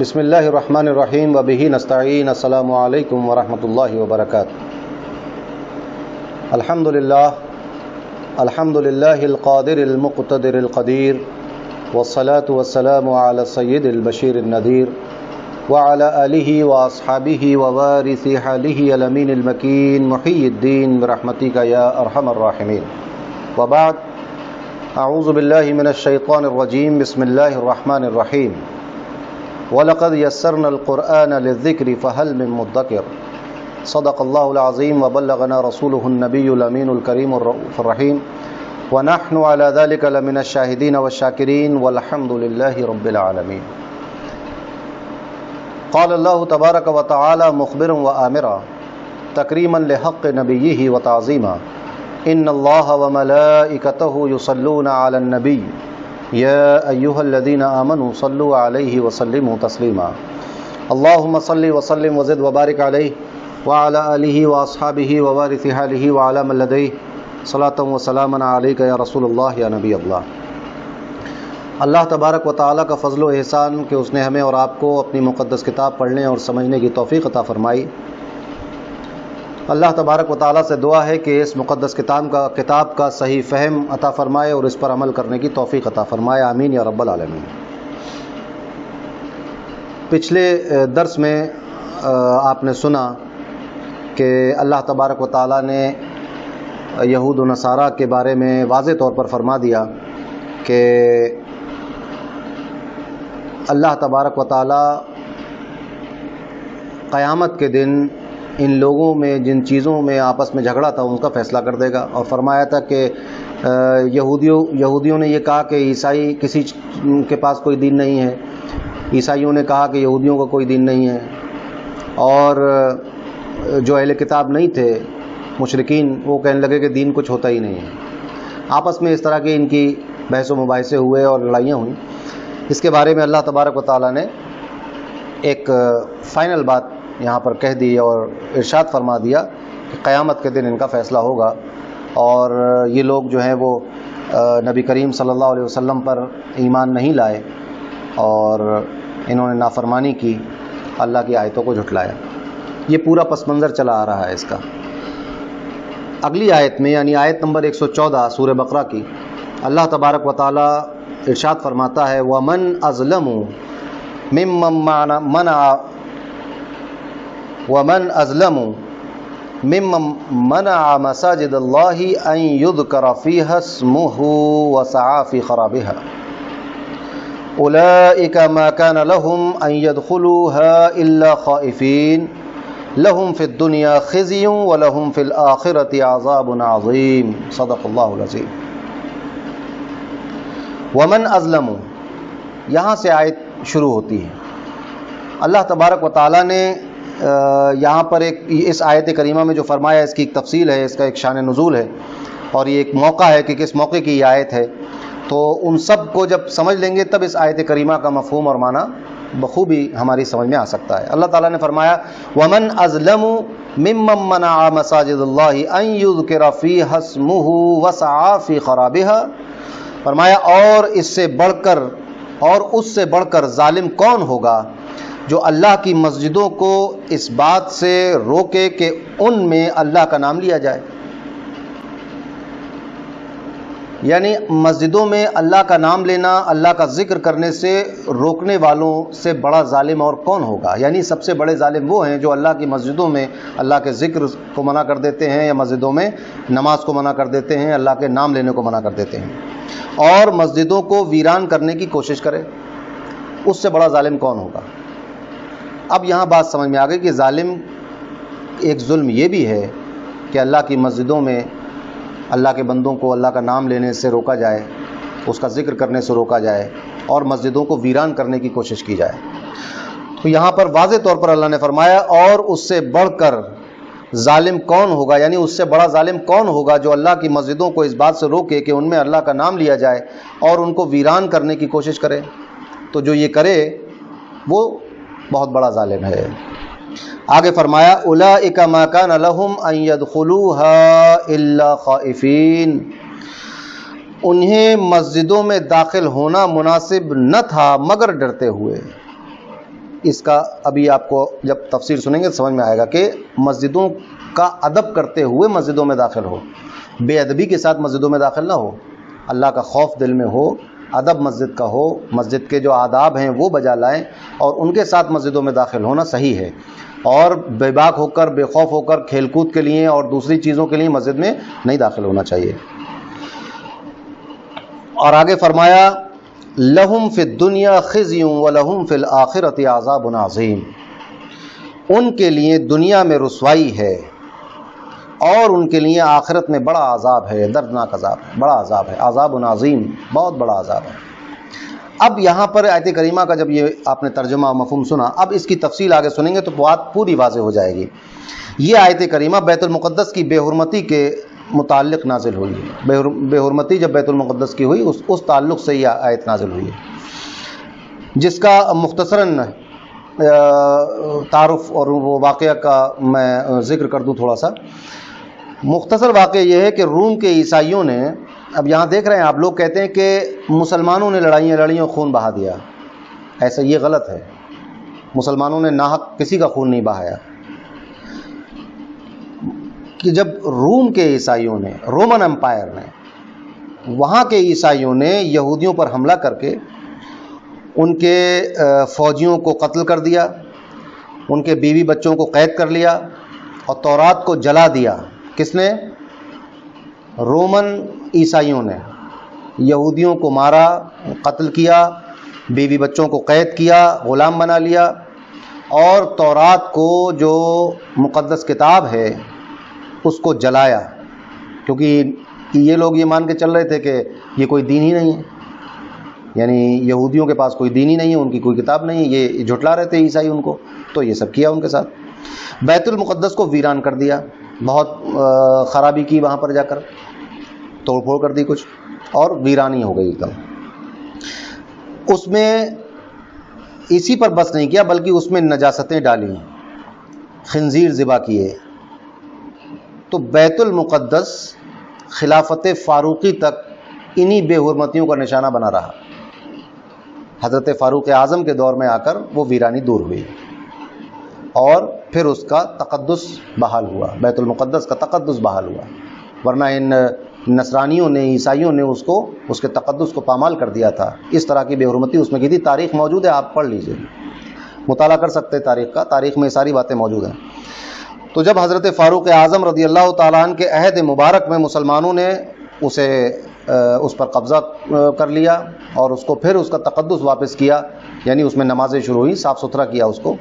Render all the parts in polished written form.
بسم اللہ الرحمن الرحیم وبہ نستعین السلام علیکم ورحمۃ اللہ وبرکاتہ۔ الحمد للہ القادر المقتدر القدیر والصلاة والسلام علی سید البشیر النذیر وعلی آلہ واصحابہ ووارث حالہ الامین المکین محی الدین برحمتک یا ارحم الراحمین، وبعد، اعوذ باللہ من الشیطان الرجیم، بسم اللہ الرحمن الرحیم۔ وَلَقَدْ يَسَّرْنَا الْقُرْآنَ لِلذِّكْرِ فَهَلْ مِن مُّدَّكِرٍ صدق اللہ العظیم وبلغنا رسولہ النبی الامین الکریم الرؤوف الرحیم، ونحن على ذلك لمن الشاہدین والشاکرین والحمد للہ رب العالمین۔ قال اللہ تبارک وتعالی مخبرا وآمرا تکریما لحق نبیہ وتعظیما، ان اللہ وملائکتہ یصلون علی النبی یا ایہا الذین آمنوا صلوا علیہ وسلموا تسلیما، اللہم صل وسلم وزد وبارک علیہ وعلی آلہ واصحابہ ووارث حالہ وعلی من لدیہ صلاۃ وسلاما علیک یا رسول اللہ یا نبی اللہ۔ اللہ تبارک و تعالیٰ کا فضل و احسان کہ اس نے ہمیں اور آپ کو اپنی مقدس کتاب پڑھنے اور سمجھنے کی توفیق عطا فرمائی۔ اللہ تبارک و تعالیٰ سے دعا ہے کہ اس مقدس کتاب کا صحیح فہم عطا فرمائے اور اس پر عمل کرنے کی توفیق عطا فرمائے، آمین یا رب العالمین۔ پچھلے درس میں آپ نے سنا کہ اللہ تبارک و تعالیٰ نے یہود و نصارہ کے بارے میں واضح طور پر فرما دیا کہ اللہ تبارک و تعالیٰ قیامت کے دن ان لوگوں میں جن چیزوں میں آپس میں جھگڑا تھا ان کا فیصلہ کر دے گا، اور فرمایا تھا کہ یہودیوں نے یہ کہا کہ عیسائی کسی کے پاس کوئی دین نہیں ہے، عیسائیوں نے کہا کہ یہودیوں کا کوئی دین نہیں ہے، اور جو اہل کتاب نہیں تھے مشرکین وہ کہنے لگے کہ دین کچھ ہوتا ہی نہیں ہے۔ آپس میں اس طرح کے ان کی بحث و مباحثے ہوئے اور لڑائیاں ہوئیں۔ اس کے بارے میں اللہ تبارک و تعالیٰ نے ایک فائنل بات یہاں پر کہہ دی اور ارشاد فرما دیا کہ قیامت کے دن ان کا فیصلہ ہوگا، اور یہ لوگ جو ہیں وہ نبی کریم صلی اللہ علیہ وسلم پر ایمان نہیں لائے اور انہوں نے نافرمانی کی، اللہ کی آیتوں کو جھٹلایا۔ یہ پورا پس منظر چلا آ رہا ہے اس کا۔ اگلی آیت میں یعنی آیت نمبر 114 سورہ بقرہ کی، اللہ تبارک و تعالیٰ ارشاد فرماتا ہے وَمَنْ أَظْلَمُ ممن منع مساجد اللہ ان یذکر فیہا اسمہ وسعی فی خرابہا اولئک ما کان لهم ان يدخلوها الا خائفین لهم فی الدنیا خزی ولهم فی الآخرۃ عذاب عظیم، صدق اللہ العظیم۔ ومن اظلم، یہاں سے آیت شروع ہوتی ہے۔ اللہ تبارک و تعالیٰ نے یہاں پر اس آیت کریمہ میں جو فرمایا اس کی ایک تفصیل ہے، اس کا ایک شان نزول ہے، اور یہ ایک موقع ہے کہ کس موقع کی یہ آیت ہے، تو ان سب کو جب سمجھ لیں گے تب اس آیت کریمہ کا مفہوم اور معنی بخوبی ہماری سمجھ میں آ سکتا ہے۔ اللہ تعالیٰ نے فرمایا وَمَنْ أَظْلَمُ مِمَّن مَّنَعَ مَسَاجِدَ اللَّهِ أَن يُذْكَرَ فِيهَا اسْمُهُ وَسَعَى فِي خَرَابِهَا، فرمایا اور اس سے بڑھ کر ظالم کون ہوگا جو اللہ کی مسجدوں کو اس بات سے روکے کہ ان میں اللہ کا نام لیا جائے۔ یعنی مسجدوں میں اللہ کا نام لینا، اللہ کا ذکر کرنے سے روکنے والوں سے بڑا ظالم اور کون ہوگا؟ یعنی سب سے بڑے ظالم وہ ہیں جو اللہ کی مسجدوں میں اللہ کے ذکر کو منع کر دیتے ہیں، یا مسجدوں میں نماز کو منع کر دیتے ہیں، اللہ کے نام لینے کو منع کر دیتے ہیں، اور مسجدوں کو ویران کرنے کی کوشش کرے، اس سے بڑا ظالم کون ہوگا؟ اب یہاں بات سمجھ میں آ گئی کہ ظالم ایک ظلم یہ بھی ہے کہ اللہ کی مسجدوں میں اللہ کے بندوں کو اللہ کا نام لینے سے روکا جائے، اس کا ذکر کرنے سے روکا جائے، اور مسجدوں کو ویران کرنے کی کوشش کی جائے۔ تو یہاں پر واضح طور پر اللہ نے فرمایا اور اس سے بڑھ کر ظالم کون ہوگا، یعنی اس سے بڑا ظالم کون ہوگا جو اللہ کی مسجدوں کو اس بات سے روکے کہ ان میں اللہ کا نام لیا جائے اور ان کو ویران کرنے کی کوشش کرے۔ تو جو یہ کرے وہ بہت بڑا ظالم ہے۔ آگے فرمایا اولئک ما کان لهم ان يدخلوها الا خائفین، انہیں مسجدوں میں داخل ہونا مناسب نہ تھا مگر ڈرتے ہوئے۔ اس کا ابھی آپ کو جب تفسیر سنیں گے تو سمجھ میں آئے گا کہ مسجدوں کا ادب کرتے ہوئے مسجدوں میں داخل ہو، بے ادبی کے ساتھ مسجدوں میں داخل نہ ہو، اللہ کا خوف دل میں ہو، ادب مسجد کا ہو، مسجد کے جو آداب ہیں وہ بجا لائیں اور ان کے ساتھ مسجدوں میں داخل ہونا صحیح ہے، اور بے باک ہو کر بے خوف ہو کر کھیل کود کے لیے اور دوسری چیزوں کے لیے مسجد میں نہیں داخل ہونا چاہیے۔ اور آگے فرمایا لہم فی الدنیا خزی ولہم فی الآخرۃ عذاب عظیم، ان کے لیے دنیا میں رسوائی ہے اور ان کے لیے آخرت میں بڑا عذاب ہے، دردناک عذاب ہے، بڑا عذاب ہے، عذاب عظیم، بہت بڑا عذاب ہے۔ اب یہاں پر آیت کریمہ کا جب یہ آپ نے ترجمہ و مفہوم سنا، اب اس کی تفصیل آگے سنیں گے تو بات پوری واضح ہو جائے گی۔ یہ آیت کریمہ بیت المقدس کی بے حرمتی کے متعلق نازل ہوئی ہے، بے حرمتی جب بیت المقدس کی ہوئی اس تعلق سے یہ آیت نازل ہوئی ہے، جس کا مختصراً تعارف اور وہ واقعہ کا میں ذکر کر دوں تھوڑا سا۔ مختصر واقعہ یہ ہے کہ روم کے عیسائیوں نے، اب یہاں دیکھ رہے ہیں آپ لوگ کہتے ہیں کہ مسلمانوں نے لڑائیاں خون بہا دیا، ایسا یہ غلط ہے، مسلمانوں نے ناحق کسی کا خون نہیں بہایا۔ کہ جب روم کے عیسائیوں نے، رومن امپائر نے، وہاں کے عیسائیوں نے یہودیوں پر حملہ کر کے ان کے فوجیوں کو قتل کر دیا، ان کے بیوی بچوں کو قید کر لیا اور تورات کو جلا دیا۔ کس نے؟ رومن عیسائیوں نے یہودیوں کو مارا، قتل کیا، بیوی بچوں کو قید کیا، غلام بنا لیا، اور تورات کو جو مقدس کتاب ہے اس کو جلایا، کیونکہ یہ لوگ یہ مان کے چل رہے تھے کہ یہ کوئی دین ہی نہیں ہے، یعنی یہودیوں کے پاس کوئی دین ہی نہیں ہے، ان کی کوئی کتاب نہیں ہے، یہ جھٹلا رہے تھے عیسائی ان کو، تو یہ سب کیا ان کے ساتھ۔ بیت المقدس کو ویران کر دیا، بہت خرابی کی، وہاں پر جا کر توڑ پھوڑ کر دی کچھ، اور ویرانی ہو گئی ایک دم۔ اس میں اسی پر بس نہیں کیا بلکہ اس میں نجاستیں ڈالی، خنزیر ذبح کیے۔ تو بیت المقدس خلافت فاروقی تک انہی بے حرمتیوں کا نشانہ بنا رہا۔ حضرت فاروق اعظم کے دور میں آ کر وہ ویرانی دور ہوئی اور پھر اس کا تقدس بحال ہوا، بیت المقدس کا تقدس بحال ہوا، ورنہ ان نصرانیوں نے، عیسائیوں نے اس کے تقدس کو پامال کر دیا تھا۔ اس طرح کی بے حرمتی اس میں کی تھی، تاریخ موجود ہے، آپ پڑھ لیجئے، مطالعہ کر سکتے ہیں تاریخ کا، تاریخ میں ساری باتیں موجود ہیں۔ تو جب حضرت فاروق اعظم رضی اللہ تعالیٰ عنہ کے عہد مبارک میں مسلمانوں نے اس پر قبضہ کر لیا اور اس کو پھر اس کا تقدس واپس کیا، یعنی اس میں نمازیں شروع ہوئی، صاف ستھرا کیا اس کو۔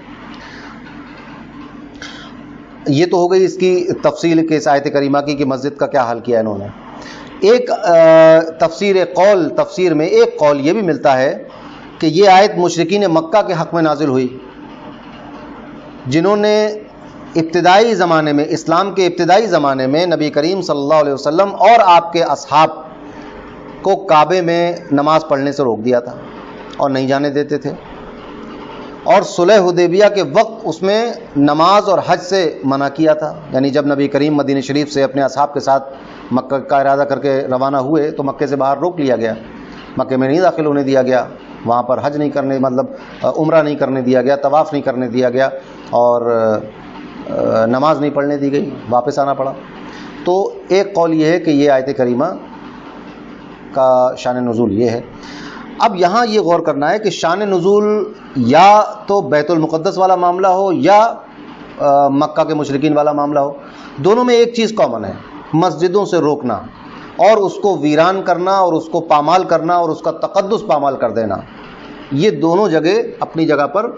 یہ تو ہو گئی اس کی تفصیل کہ اس آیت کریمہ کی کہ مسجد کا کیا حل کیا انہوں نے۔ ایک تفسیر میں ایک قول یہ بھی ملتا ہے کہ یہ آیت مشرکین مکہ کے حق میں نازل ہوئی، جنہوں نے ابتدائی زمانے میں، اسلام کے ابتدائی زمانے میں نبی کریم صلی اللہ علیہ وسلم اور آپ کے اصحاب کو کعبے میں نماز پڑھنے سے روک دیا تھا اور نہیں جانے دیتے تھے، اور صلح حدیبیہ کے وقت اس میں نماز اور حج سے منع کیا تھا۔ یعنی جب نبی کریم مدینہ شریف سے اپنے اصحاب کے ساتھ مکہ کا ارادہ کر کے روانہ ہوئے تو مکے سے باہر روک لیا گیا، مکے میں نہیں داخل ہونے دیا گیا، وہاں پر حج نہیں کرنے، مطلب عمرہ نہیں کرنے دیا گیا، طواف نہیں کرنے دیا گیا، اور نماز نہیں پڑھنے دی گئی، واپس آنا پڑا۔ تو ایک قول یہ ہے کہ یہ آیت کریمہ کا شان نزول یہ ہے۔ اب یہاں یہ غور کرنا ہے کہ شان نزول یا تو بیت المقدس والا معاملہ ہو یا مکہ کے مشرکین والا معاملہ ہو، دونوں میں ایک چیز کامن ہے، مسجدوں سے روکنا اور اس کو ویران کرنا اور اس کو پامال کرنا اور اس کا تقدس پامال کر دینا۔ یہ دونوں جگہ اپنی جگہ پر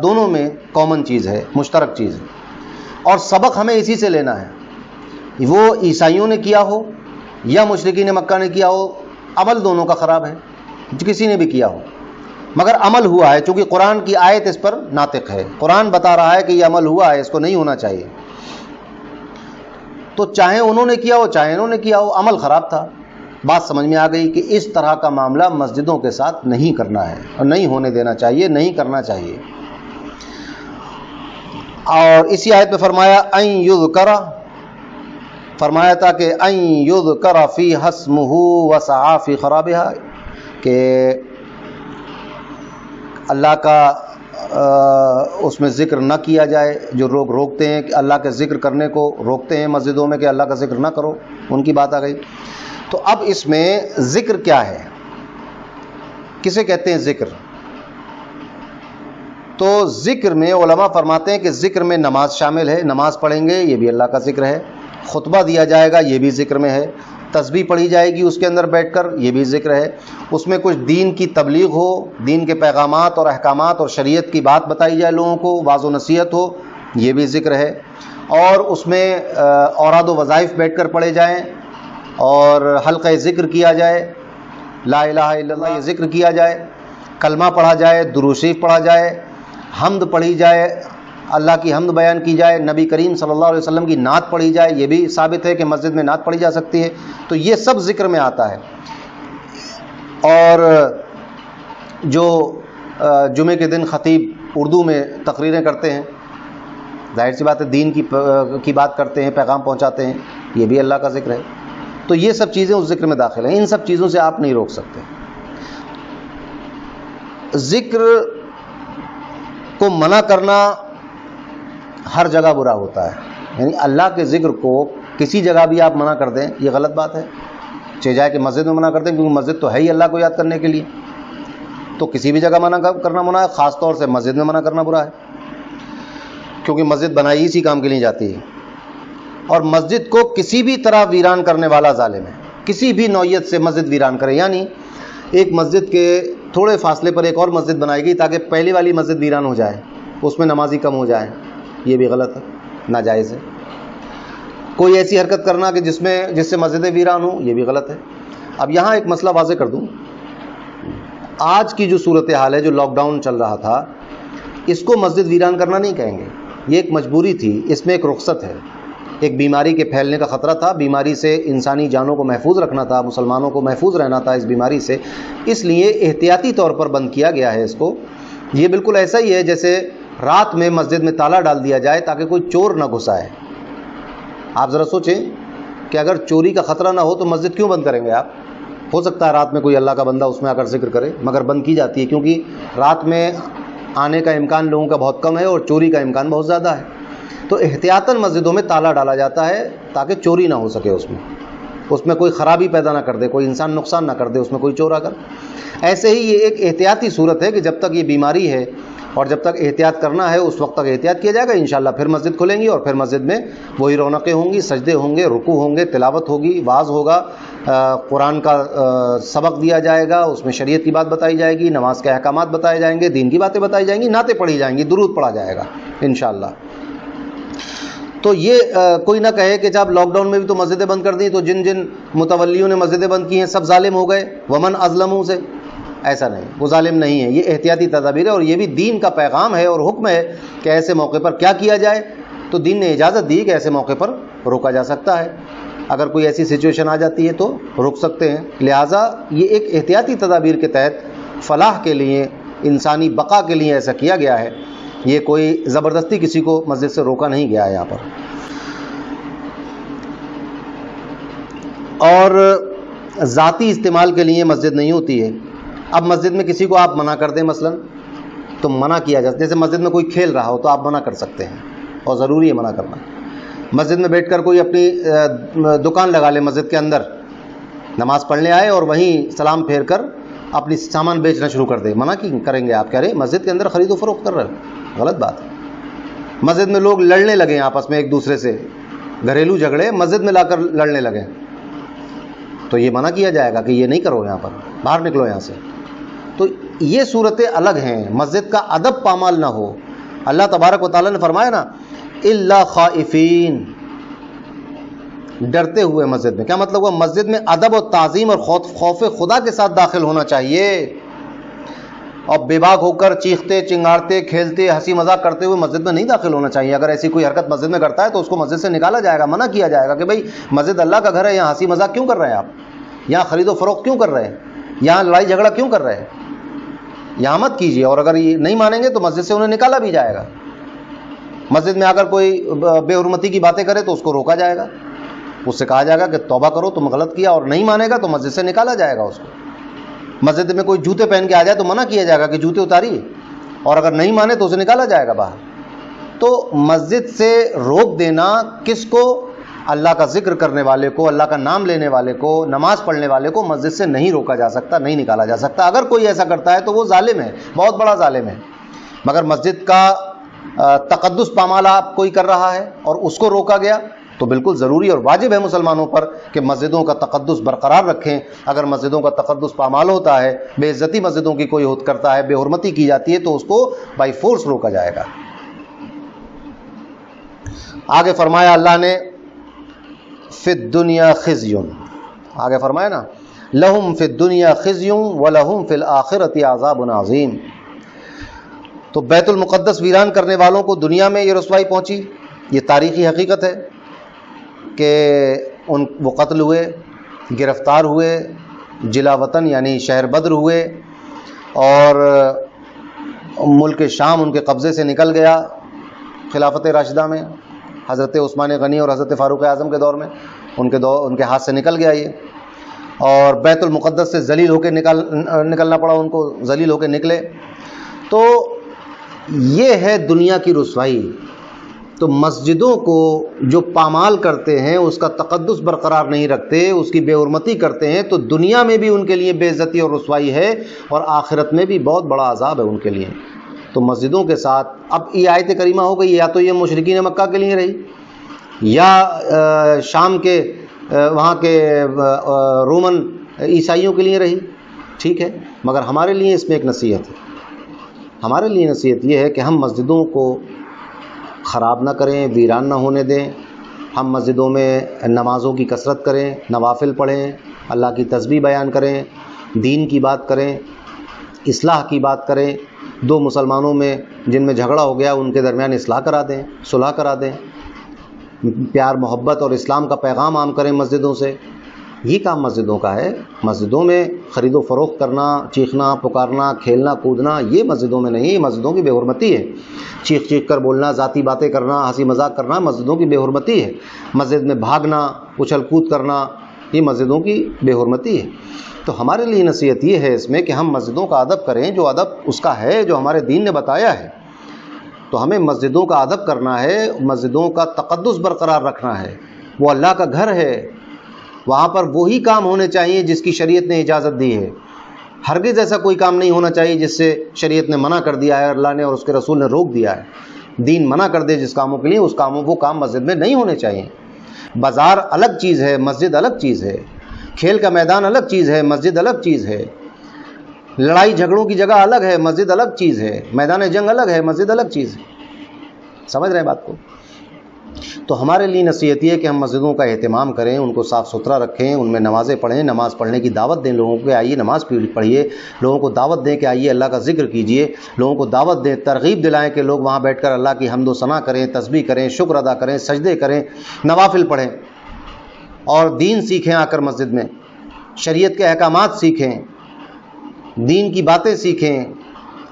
دونوں میں کامن چیز ہے، مشترک چیز ہے، اور سبق ہمیں اسی سے لینا ہے۔ وہ عیسائیوں نے کیا ہو یا مشرکین مکہ نے کیا ہو، عمل دونوں کا خراب ہے، کسی نے بھی کیا ہو، مگر عمل ہوا ہے، چونکہ قرآن کی آیت اس پر ناطق ہے، قرآن بتا رہا ہے کہ یہ عمل ہوا ہے، اس کو نہیں ہونا چاہیے۔ تو چاہے انہوں نے کیا ہو چاہے انہوں نے کیا ہو، عمل خراب تھا۔ بات سمجھ میں آ گئی کہ اس طرح کا معاملہ مسجدوں کے ساتھ نہیں کرنا ہے اور نہیں ہونے دینا چاہیے، نہیں کرنا چاہیے۔ اور اسی آیت میں فرمایا ان یذکر، فرمایا تھا کہ ان یذکر فیہا اسمہ وسعی فی خرابہا، کہ اللہ کا اس میں ذکر نہ کیا جائے، جو لوگ روکتے ہیں کہ اللہ کے ذکر کرنے کو روکتے ہیں مسجدوں میں کہ اللہ کا ذکر نہ کرو، ان کی بات آ گئی۔ تو اب اس میں ذکر کیا ہے، کسے کہتے ہیں ذکر؟ تو ذکر میں علماء فرماتے ہیں کہ ذکر میں نماز شامل ہے، نماز پڑھیں گے یہ بھی اللہ کا ذکر ہے، خطبہ دیا جائے گا یہ بھی ذکر میں ہے، تسبیح پڑھی جائے گی اس کے اندر بیٹھ کر یہ بھی ذکر ہے، اس میں کچھ دین کی تبلیغ ہو، دین کے پیغامات اور احکامات اور شریعت کی بات بتائی جائے لوگوں کو، واعظ و نصیحت ہو یہ بھی ذکر ہے، اور اس میں اوراد و وظائف بیٹھ کر پڑھے جائیں اور حلقہ ذکر کیا جائے، لا الہ الا اللہ یہ ذکر کیا جائے، کلمہ پڑھا جائے، درود شریف پڑھا جائے، حمد پڑھی جائے، اللہ کی حمد بیان کی جائے، نبی کریم صلی اللہ علیہ وسلم کی نعت پڑھی جائے، یہ بھی ثابت ہے کہ مسجد میں نعت پڑھی جا سکتی ہے۔ تو یہ سب ذکر میں آتا ہے۔ اور جو جمعے کے دن خطیب اردو میں تقریریں کرتے ہیں، ظاہر سی بات ہے دین کی بات کرتے ہیں، پیغام پہنچاتے ہیں، یہ بھی اللہ کا ذکر ہے۔ تو یہ سب چیزیں اس ذکر میں داخل ہیں، ان سب چیزوں سے آپ نہیں روک سکتے۔ ذکر کو منع کرنا ہر جگہ برا ہوتا ہے، یعنی اللہ کے ذکر کو کسی جگہ بھی آپ منع کر دیں یہ غلط بات ہے، چاہے جائے کہ مسجد میں منع کر دیں، کیونکہ مسجد تو ہے ہی اللہ کو یاد کرنے کے لیے، تو کسی بھی جگہ منع کرنا منع ہے، خاص طور سے مسجد میں منع کرنا برا ہے، کیونکہ مسجد بنائی اسی کام کے لیے جاتی ہے، اور مسجد کو کسی بھی طرح ویران کرنے والا ظالم ہے، کسی بھی نوعیت سے مسجد ویران کرے، یعنی ایک مسجد کے تھوڑے فاصلے پر ایک اور مسجد بنائی گئی تاکہ پہلی والی مسجد ویران ہو جائے، اس میں نمازی کم ہو جائیں، یہ بھی غلط ہے، ناجائز ہے۔ کوئی ایسی حرکت کرنا کہ جس سے مسجدیں ویران ہوں، یہ بھی غلط ہے۔ اب یہاں ایک مسئلہ واضح کر دوں، آج کی جو صورتحال ہے، جو لاک ڈاؤن چل رہا تھا، اس کو مسجد ویران کرنا نہیں کہیں گے، یہ ایک مجبوری تھی، اس میں ایک رخصت ہے، ایک بیماری کے پھیلنے کا خطرہ تھا، بیماری سے انسانی جانوں کو محفوظ رکھنا تھا، مسلمانوں کو محفوظ رہنا تھا اس بیماری سے، اس لیے احتیاطی طور پر بند کیا گیا ہے اس کو۔ یہ بالکل ایسا ہی ہے جیسے رات میں مسجد میں تالا ڈال دیا جائے تاکہ کوئی چور نہ گھس آئے۔ آپ ذرا سوچیں کہ اگر چوری کا خطرہ نہ ہو تو مسجد کیوں بند کریں گے آپ؟ ہو سکتا ہے رات میں کوئی اللہ کا بندہ اس میں آ کر ذکر کرے، مگر بند کی جاتی ہے کیونکہ رات میں آنے کا امکان لوگوں کا بہت کم ہے اور چوری کا امکان بہت زیادہ ہے، تو احتیاطاً مسجدوں میں تالا ڈالا جاتا ہے تاکہ چوری نہ ہو سکے، اس میں کوئی خرابی پیدا نہ کر دے، کوئی انسان نقصان نہ کر دے اس میں کوئی چور آ کر۔ ایسے ہی یہ ایک احتیاطی صورت ہے کہ جب تک یہ بیماری ہے اور جب تک احتیاط کرنا ہے اس وقت تک احتیاط کیا جائے گا، انشاءاللہ پھر مسجد کھلیں گی اور پھر مسجد میں وہی رونقیں ہوں گی، سجدے ہوں گے، رکوع ہوں گے، تلاوت ہوگی، واعظ ہوگا، قرآن کا سبق دیا جائے گا، اس میں شریعت کی بات بتائی جائے گی، نماز کے احکامات بتائے جائیں گے، دین کی باتیں بتائی جائیں گی، نعتیں پڑھی جائیں گی، درود پڑھا جائے گا انشاءاللہ۔ تو یہ کوئی نہ کہے کہ جب لاک ڈاؤن میں بھی تو مسجدیں بند کر دیں تو جن متولیوں نے مسجدیں بند کی ہیں سب ظالم ہو گئے، ومن اظلموں سے، ایسا نہیں، وہ ظالم نہیں ہے، یہ احتیاطی تدابیر ہے اور یہ بھی دین کا پیغام ہے اور حکم ہے کہ ایسے موقع پر کیا کیا جائے، تو دین نے اجازت دی کہ ایسے موقع پر روکا جا سکتا ہے، اگر کوئی ایسی سچویشن آ جاتی ہے تو روک سکتے ہیں، لہٰذا یہ ایک احتیاطی تدابیر کے تحت فلاح کے لیے، انسانی بقا کے لیے ایسا کیا گیا ہے، یہ کوئی زبردستی کسی کو مسجد سے روکا نہیں گیا ہے یہاں پر۔ اور ذاتی استعمال کے لیے مسجد نہیں ہوتی ہے۔ اب مسجد میں کسی کو آپ منع کر دیں مثلا تو منع کیا جاتا ہے، جیسے مسجد میں کوئی کھیل رہا ہو تو آپ منع کر سکتے ہیں اور ضروری ہے منع کرنا۔ مسجد میں بیٹھ کر کوئی اپنی دکان لگا لے مسجد کے اندر، نماز پڑھنے آئے اور وہیں سلام پھیر کر اپنی سامان بیچنا شروع کر دے، منع کی کریں گے آپ، کہہ رہے مسجد کے اندر خرید و فروخت کر رہے ہو، غلط بات ہے۔ مسجد میں لوگ لڑنے لگے آپس میں ایک دوسرے سے، گھریلو جھگڑے مسجد میں لا کر لڑنے لگے تو یہ منع کیا جائے گا کہ یہ نہیں کرو، یہاں پر باہر نکلو یہاں سے۔ تو یہ صورتیں الگ ہیں، مسجد کا ادب پامال نہ ہو۔ اللہ تبارک و تعالیٰ نے فرمایا نا الا خائفین، ڈرتے ہوئے مسجد میں، کیا مطلب ہوا؟ مسجد میں ادب و تعظیم اور خوف خدا کے ساتھ داخل ہونا چاہیے، اور بے باک ہو کر چیختے چنگارتے کھیلتے ہنسی مذاق کرتے ہوئے مسجد میں نہیں داخل ہونا چاہیے۔ اگر ایسی کوئی حرکت مسجد میں کرتا ہے تو اس کو مسجد سے نکالا جائے گا، منع کیا جائے گا کہ بھائی مسجد اللہ کا گھر ہے، یہاں ہنسی مذاق کیوں کر رہے ہیں آپ، یہاں خرید و فروخت کیوں کر رہے ہیں، یہاں لڑائی جھگڑا کیوں کر رہے ہیں، یہاں مت کیجیے۔ اور اگر یہ نہیں مانیں گے تو مسجد سے انہیں نکالا بھی جائے گا۔ مسجد میں اگر کوئی بے حرمتی کی باتیں کرے تو اس کو روکا جائے گا، اس سے کہا جائے گا کہ توبہ کرو تم غلط کیا، اور نہیں مانے گا تو مسجد سے نکالا جائے گا اس کو۔ مسجد میں کوئی جوتے پہن کے آ جائے تو منع کیا جائے گا کہ جوتے اتاریے، اور اگر نہیں مانے تو اسے نکالا جائے گا باہر۔ تو مسجد سے روک دینا کس کو؟ اللہ کا ذکر کرنے والے کو، اللہ کا نام لینے والے کو، نماز پڑھنے والے کو مسجد سے نہیں روکا جا سکتا، نہیں نکالا جا سکتا۔ اگر کوئی ایسا کرتا ہے تو وہ ظالم ہے، بہت بڑا ظالم ہے۔ مگر مسجد کا تقدس پامال آپ کوئی کر رہا ہے اور اس کو روکا گیا تو بالکل ضروری اور واجب ہے مسلمانوں پر کہ مسجدوں کا تقدس برقرار رکھیں۔ اگر مسجدوں کا تقدس پامال ہوتا ہے، بے عزتی مسجدوں کی کوئی کرتا ہے، بے حرمتی کی جاتی ہے، تو اس کو بائی فورس روکا جائے گا۔ آگے فرمایا اللہ نے فی الدنیا خزی، آگے فرمایا نا لہم فی الدنیا خزی ولہم فی الآخرۃ عذاب عظیم۔ تو بیت المقدس ویران کرنے والوں کو دنیا میں یہ رسوائی پہنچی، یہ تاریخی حقیقت ہے کہ وہ قتل ہوئے، گرفتار ہوئے، جلا وطن یعنی شہر بدر ہوئے، اور ملک شام ان کے قبضے سے نکل گیا خلافت راشدہ میں، حضرت عثمان غنی اور حضرت فاروق اعظم کے دور میں ان کے ہاتھ سے نکل گیا یہ، اور بیت المقدس سے ذلیل ہو کے نکلنا پڑا ان کو، ذلیل ہو کے نکلے۔ تو یہ ہے دنیا کی رسوائی۔ تو مسجدوں کو جو پامال کرتے ہیں، اس کا تقدس برقرار نہیں رکھتے، اس کی بے حرمتی کرتے ہیں، تو دنیا میں بھی ان کے لیے بے عزتی اور رسوائی ہے، اور آخرت میں بھی بہت بڑا عذاب ہے ان کے لیے۔ تو مسجدوں کے ساتھ اب یہ آیت کریمہ ہو گئی، یا تو یہ مشرکین مکہ کے لیے رہی، یا شام کے وہاں کے رومن عیسائیوں کے لیے رہی، ٹھیک ہے، مگر ہمارے لیے اس میں ایک نصیحت ہے۔ ہمارے لیے نصیحت یہ ہے کہ ہم مسجدوں کو خراب نہ کریں، ویران نہ ہونے دیں۔ ہم مسجدوں میں نمازوں کی کثرت کریں، نوافل پڑھیں، اللہ کی تسبیح بیان کریں، دین کی بات کریں، اصلاح کی بات کریں۔ دو مسلمانوں میں جن میں جھگڑا ہو گیا ان کے درمیان اصلاح کرا دیں، صلح کرا دیں، پیار محبت اور اسلام کا پیغام عام کریں مسجدوں سے۔ یہ کام مسجدوں کا ہے۔ مسجدوں میں خرید و فروخت کرنا، چیخنا پکارنا، کھیلنا کودنا، یہ مسجدوں میں نہیں، یہ مسجدوں کی بے حرمتی ہے۔ چیخ چیخ کر بولنا، ذاتی باتیں کرنا، ہنسی مذاق کرنا مسجدوں کی بے حرمتی ہے۔ مسجد میں بھاگنا، اچھل کود کرنا، یہ مسجدوں کی بے حرمتی ہے۔ تو ہمارے لیے نصیحت یہ ہے اس میں کہ ہم مسجدوں کا ادب کریں، جو ادب اس کا ہے، جو ہمارے دین نے بتایا ہے۔ تو ہمیں مسجدوں کا ادب کرنا ہے، مسجدوں کا تقدس برقرار رکھنا ہے۔ وہ اللہ کا گھر ہے، وہاں پر وہی کام ہونے چاہیے جس کی شریعت نے اجازت دی ہے۔ ہرگز ایسا کوئی کام نہیں ہونا چاہیے جس سے شریعت نے منع کر دیا ہے، اللہ نے اور اس کے رسول نے روک دیا ہے۔ دین منع کر دے جس کاموں کے لیے، وہ کام مسجد میں نہیں ہونے چاہیے۔ بازار الگ چیز ہے، مسجد الگ چیز ہے۔ کھیل کا میدان الگ چیز ہے، مسجد الگ چیز ہے۔ لڑائی جھگڑوں کی جگہ الگ ہے، مسجد الگ چیز ہے۔ میدان جنگ الگ ہے، مسجد الگ چیز ہے۔ سمجھ رہے ہیں بات کو؟ تو ہمارے لیے نصیحت یہ ہے کہ ہم مسجدوں کا اہتمام کریں، ان کو صاف ستھرا رکھیں، ان میں نمازیں پڑھیں، نماز پڑھنے کی دعوت دیں لوگوں کو کہ آئیے نماز پڑھیے، لوگوں کو دعوت دیں کہ آئیے اللہ کا ذکر کیجیے، لوگوں کو دعوت دیں، ترغیب دلائیں کہ لوگ وہاں بیٹھ کر اللہ کی حمد و ثنا کریں، تسبیح کریں، شکر ادا کریں، سجدے کریں، نوافل پڑھیں، اور دین سیکھیں۔ آ کر مسجد میں شریعت کے احکامات سیکھیں، دین کی باتیں سیکھیں،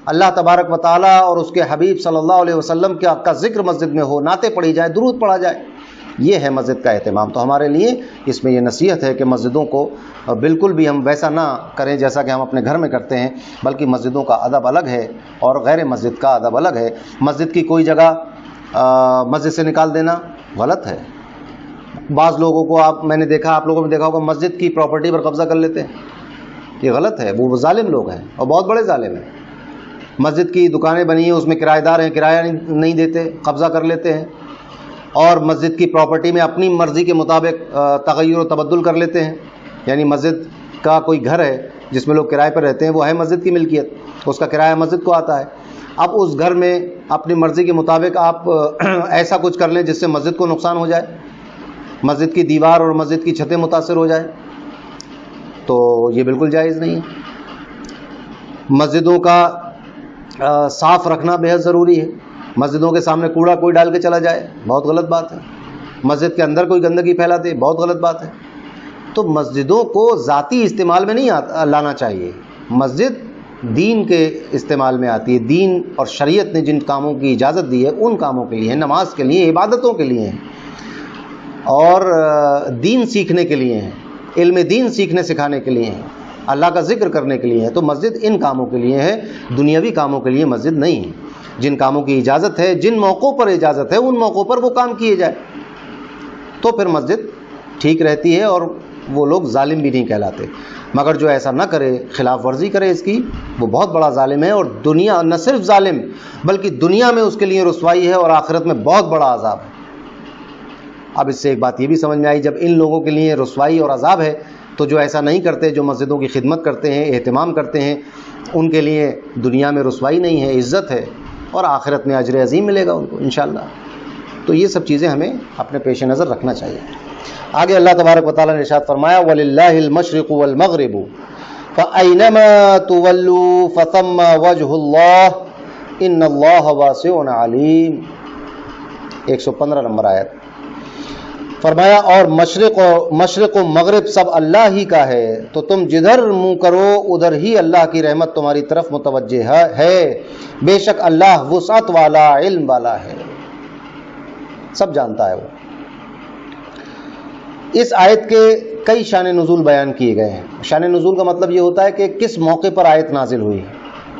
اللہ تبارک و تعالیٰ اور اس کے حبیب صلی اللہ علیہ وسلم کا ذکر مسجد میں ہو، نعتیں پڑھی جائے، درود پڑھا جائے۔ یہ ہے مسجد کا اہتمام۔ تو ہمارے لیے اس میں یہ نصیحت ہے کہ مسجدوں کو بالکل بھی ہم ویسا نہ کریں جیسا کہ ہم اپنے گھر میں کرتے ہیں، بلکہ مسجدوں کا ادب الگ ہے اور غیر مسجد کا ادب الگ ہے۔ مسجد کی کوئی جگہ مسجد سے نکال دینا غلط ہے۔ بعض لوگوں کو میں نے دیکھا، آپ لوگوں نے دیکھا ہوگا، مسجد کی پراپرٹی پر قبضہ کر لیتے ہیں۔ یہ غلط ہے، وہ ظالم لوگ ہیں اور بہت بڑے ظالم ہیں۔ مسجد کی دکانیں بنی ہیں، اس میں کرایہ دار ہیں، کرایہ نہیں دیتے، قبضہ کر لیتے ہیں، اور مسجد کی پراپرٹی میں اپنی مرضی کے مطابق تغیر و تبدل کر لیتے ہیں۔ یعنی مسجد کا کوئی گھر ہے جس میں لوگ کرائے پر رہتے ہیں، وہ ہے مسجد کی ملکیت، اس کا کرایہ مسجد کو آتا ہے۔ اب اس گھر میں اپنی مرضی کے مطابق آپ ایسا کچھ کر لیں جس سے مسجد کو نقصان ہو جائے، مسجد کی دیوار اور مسجد کی چھتیں متاثر ہو جائیں، تو یہ بالکل جائز نہیں ہے۔ مسجدوں کا صاف رکھنا بے حد ضروری ہے۔ مسجدوں کے سامنے کوڑا کوئی ڈال کے چلا جائے، بہت غلط بات ہے۔ مسجد کے اندر کوئی گندگی پھیلا دے، بہت غلط بات ہے۔ تو مسجدوں کو ذاتی استعمال میں نہیں لانا چاہیے۔ مسجد دین کے استعمال میں آتی ہے، دین اور شریعت نے جن کاموں کی اجازت دی ہے ان کاموں کے لیے، نماز کے لیے، عبادتوں کے لیے ہیں، اور دین سیکھنے کے لیے ہیں، علم دین سیکھنے سکھانے کے لیے ہیں۔ اللہ کا ذکر کرنے کے لیے ہے، تو مسجد ان کاموں کے لیے ہے، دنیاوی کاموں کے لیے مسجد نہیں ہے۔ جن کاموں کی اجازت ہے، جن موقعوں پر اجازت ہے، ان موقعوں پر وہ کام کیے جائے تو پھر مسجد ٹھیک رہتی ہے اور وہ لوگ ظالم بھی نہیں کہلاتے۔ مگر جو ایسا نہ کرے، خلاف ورزی کرے اس کی، وہ بہت بڑا ظالم ہے، اور دنیا نہ صرف ظالم بلکہ دنیا میں اس کے لیے رسوائی ہے اور آخرت میں بہت بڑا عذاب ہے۔ اب اس سے ایک بات یہ بھی سمجھ میں آئی، جب ان لوگوں کے لیے رسوائی اور عذاب ہے تو جو ایسا نہیں کرتے، جو مسجدوں کی خدمت کرتے ہیں، اہتمام کرتے ہیں، ان کے لیے دنیا میں رسوائی نہیں ہے، عزت ہے، اور آخرت میں اجر عظیم ملے گا ان کو انشاءاللہ۔ تو یہ سب چیزیں ہمیں اپنے پیش نظر رکھنا چاہیے۔ آگے اللہ تبارک و تعالیٰ نے ارشاد فرمایا وَلِلَّهِ الْمَشْرِقُ وَالْمَغْرِبُ فَأَيْنَمَا تُوَلُّوا فَثَمَّ وَجْهُ اللَّهِ إِنَّ اللَّهَ وَاسِعٌ عَلِيمٌ۔ 115 نمبر آیت۔ فرمایا اور مشرق و مغرب سب اللہ ہی کا ہے، تو تم جدھر منہ کرو ادھر ہی اللہ کی رحمت تمہاری طرف متوجہ ہے، بے شک اللہ وسعت والا، علم والا ہے، سب جانتا ہے وہ۔ اس آیت کے کئی شان نزول بیان کیے گئے ہیں۔ شان نزول کا مطلب یہ ہوتا ہے کہ کس موقع پر آیت نازل ہوئی،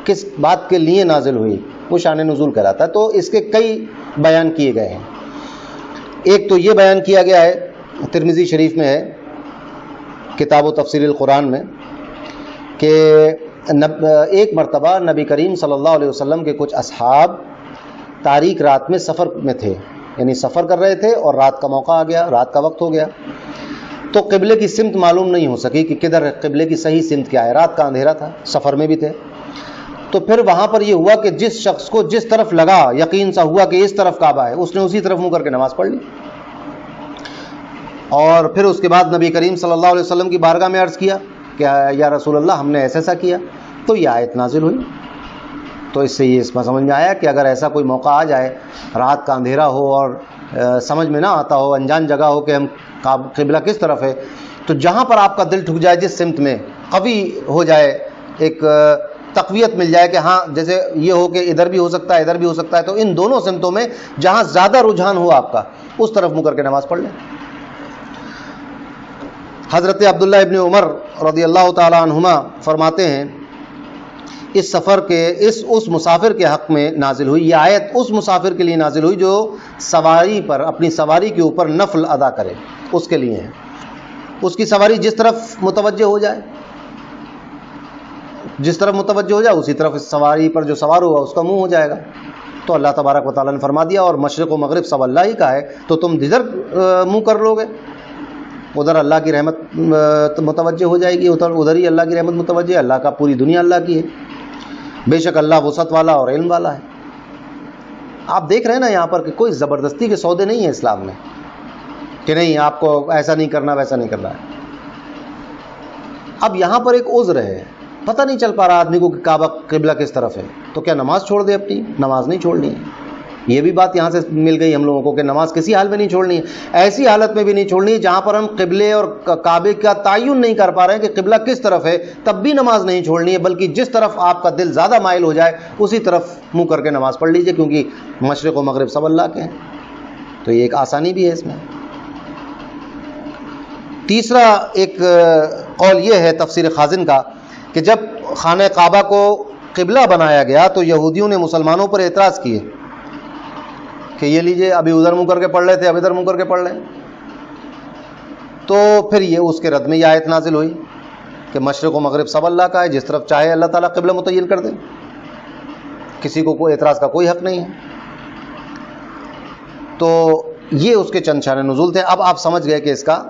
کس بات کے لیے نازل ہوئی، وہ شان نزول کہلاتا ہے۔ تو اس کے کئی بیان کیے گئے ہیں۔ ایک تو یہ بیان کیا گیا ہے، ترمذی شریف میں ہے، کتاب و تفسیر القرآن میں، کہ ایک مرتبہ نبی کریم صلی اللہ علیہ وسلم کے کچھ اصحاب تاریک رات میں سفر میں تھے، یعنی سفر کر رہے تھے اور رات کا موقع آ گیا، رات کا وقت ہو گیا، تو قبلے کی سمت معلوم نہیں ہو سکی کہ کدھر قبلے کی صحیح سمت کیا ہے، رات کا اندھیرا تھا، سفر میں بھی تھے۔ تو پھر وہاں پر یہ ہوا کہ جس شخص کو جس طرف لگا، یقین سا ہوا کہ اس طرف کعبہ ہے، اس نے اسی طرف منہ کر کے نماز پڑھ لی، اور پھر اس کے بعد نبی کریم صلی اللہ علیہ وسلم کی بارگاہ میں عرض کیا کہ یا رسول اللہ ہم نے ایسا کیا، تو یہ آیت نازل ہوئی۔ تو اس سے یہ اس میں سمجھ میں آیا کہ اگر ایسا کوئی موقع آ جائے، رات کا اندھیرا ہو اور سمجھ میں نہ آتا ہو، انجان جگہ ہو کہ ہم قبلہ کس طرف ہے، تو جہاں پر آپ کا دل ٹھک جائے، جس سمت میں قوی ہو جائے، ایک تقویت مل جائے کہ ہاں جیسے یہ ہو کہ ادھر بھی ہو سکتا ہے ادھر بھی ہو سکتا ہے، تو ان دونوں سمتوں میں جہاں زیادہ رجحان ہو آپ کا، اس طرف منہ کر کے نماز پڑھ لیں۔ حضرت عبداللہ ابن عمر رضی اللہ تعالی عنہما فرماتے ہیں اس سفر کے اس مسافر کے حق میں نازل ہوئی یہ آیت، اس مسافر کے لیے نازل ہوئی جو سواری پر، اپنی سواری کے اوپر نفل ادا کرے، اس کے لیے ہے۔ اس کی سواری جس طرف متوجہ ہو جائے، جس طرف متوجہ ہو جائے اسی طرف اس سواری پر جو سوار ہوا اس کا منہ ہو جائے گا۔ تو اللہ تبارک و تعالیٰ نے فرما دیا اور مشرق و مغرب سب اللہ ہی کا ہے، تو تم جدھر منہ کر لو گے ادھر اللہ کی رحمت متوجہ ہو جائے گی، ادھر ہی اللہ کی رحمت متوجہ ہے، اللہ کا پوری دنیا اللہ کی ہے، بے شک اللہ وسعت والا اور علم والا ہے۔ آپ دیکھ رہے ہیں نا یہاں پر کہ کوئی زبردستی کے سودے نہیں ہیں اسلام میں، کہ نہیں آپ کو ایسا نہیں کرنا ویسا نہیں کرنا ہے۔ اب یہاں پر ایک عذر ہے، پتہ نہیں چل پا رہا آدمی کو کہ کعبہ قبلہ کس طرف ہے، تو کیا نماز چھوڑ دے اپنی؟ نماز نہیں چھوڑنی ہے۔ یہ بھی بات یہاں سے مل گئی ہم لوگوں کو کہ نماز کسی حال میں نہیں چھوڑنی ہے، ایسی حالت میں بھی نہیں چھوڑنی ہے جہاں پر ہم قبلے اور کعبے کا تعین نہیں کر پا رہے ہیں کہ قبلہ کس طرف ہے، تب بھی نماز نہیں چھوڑنی ہے، بلکہ جس طرف آپ کا دل زیادہ مائل ہو جائے اسی طرف منہ کر کے نماز پڑھ لیجئے، کیونکہ مشرق و مغرب سب اللہ کے ہیں۔ تو یہ ایک آسانی بھی ہے اس میں۔ تیسرا ایک قول یہ ہے تفسیر خازن کا کہ جب خانہ کعبہ کو قبلہ بنایا گیا تو یہودیوں نے مسلمانوں پر اعتراض کیے کہ یہ لیجئے ابھی ادھر منہ کر کے پڑھ رہے تھے، اب ادھر منہ کر کے پڑھ لیں۔ تو پھر یہ اس کے رد میں یہ آیت نازل ہوئی کہ مشرق و مغرب سب اللہ کا ہے، جس طرف چاہے اللہ تعالیٰ قبلہ متعین کر دے، کسی کو کوئی اعتراض کا کوئی حق نہیں ہے۔ تو یہ اس کے چند شان نزول تھے۔ اب آپ سمجھ گئے کہ اس کا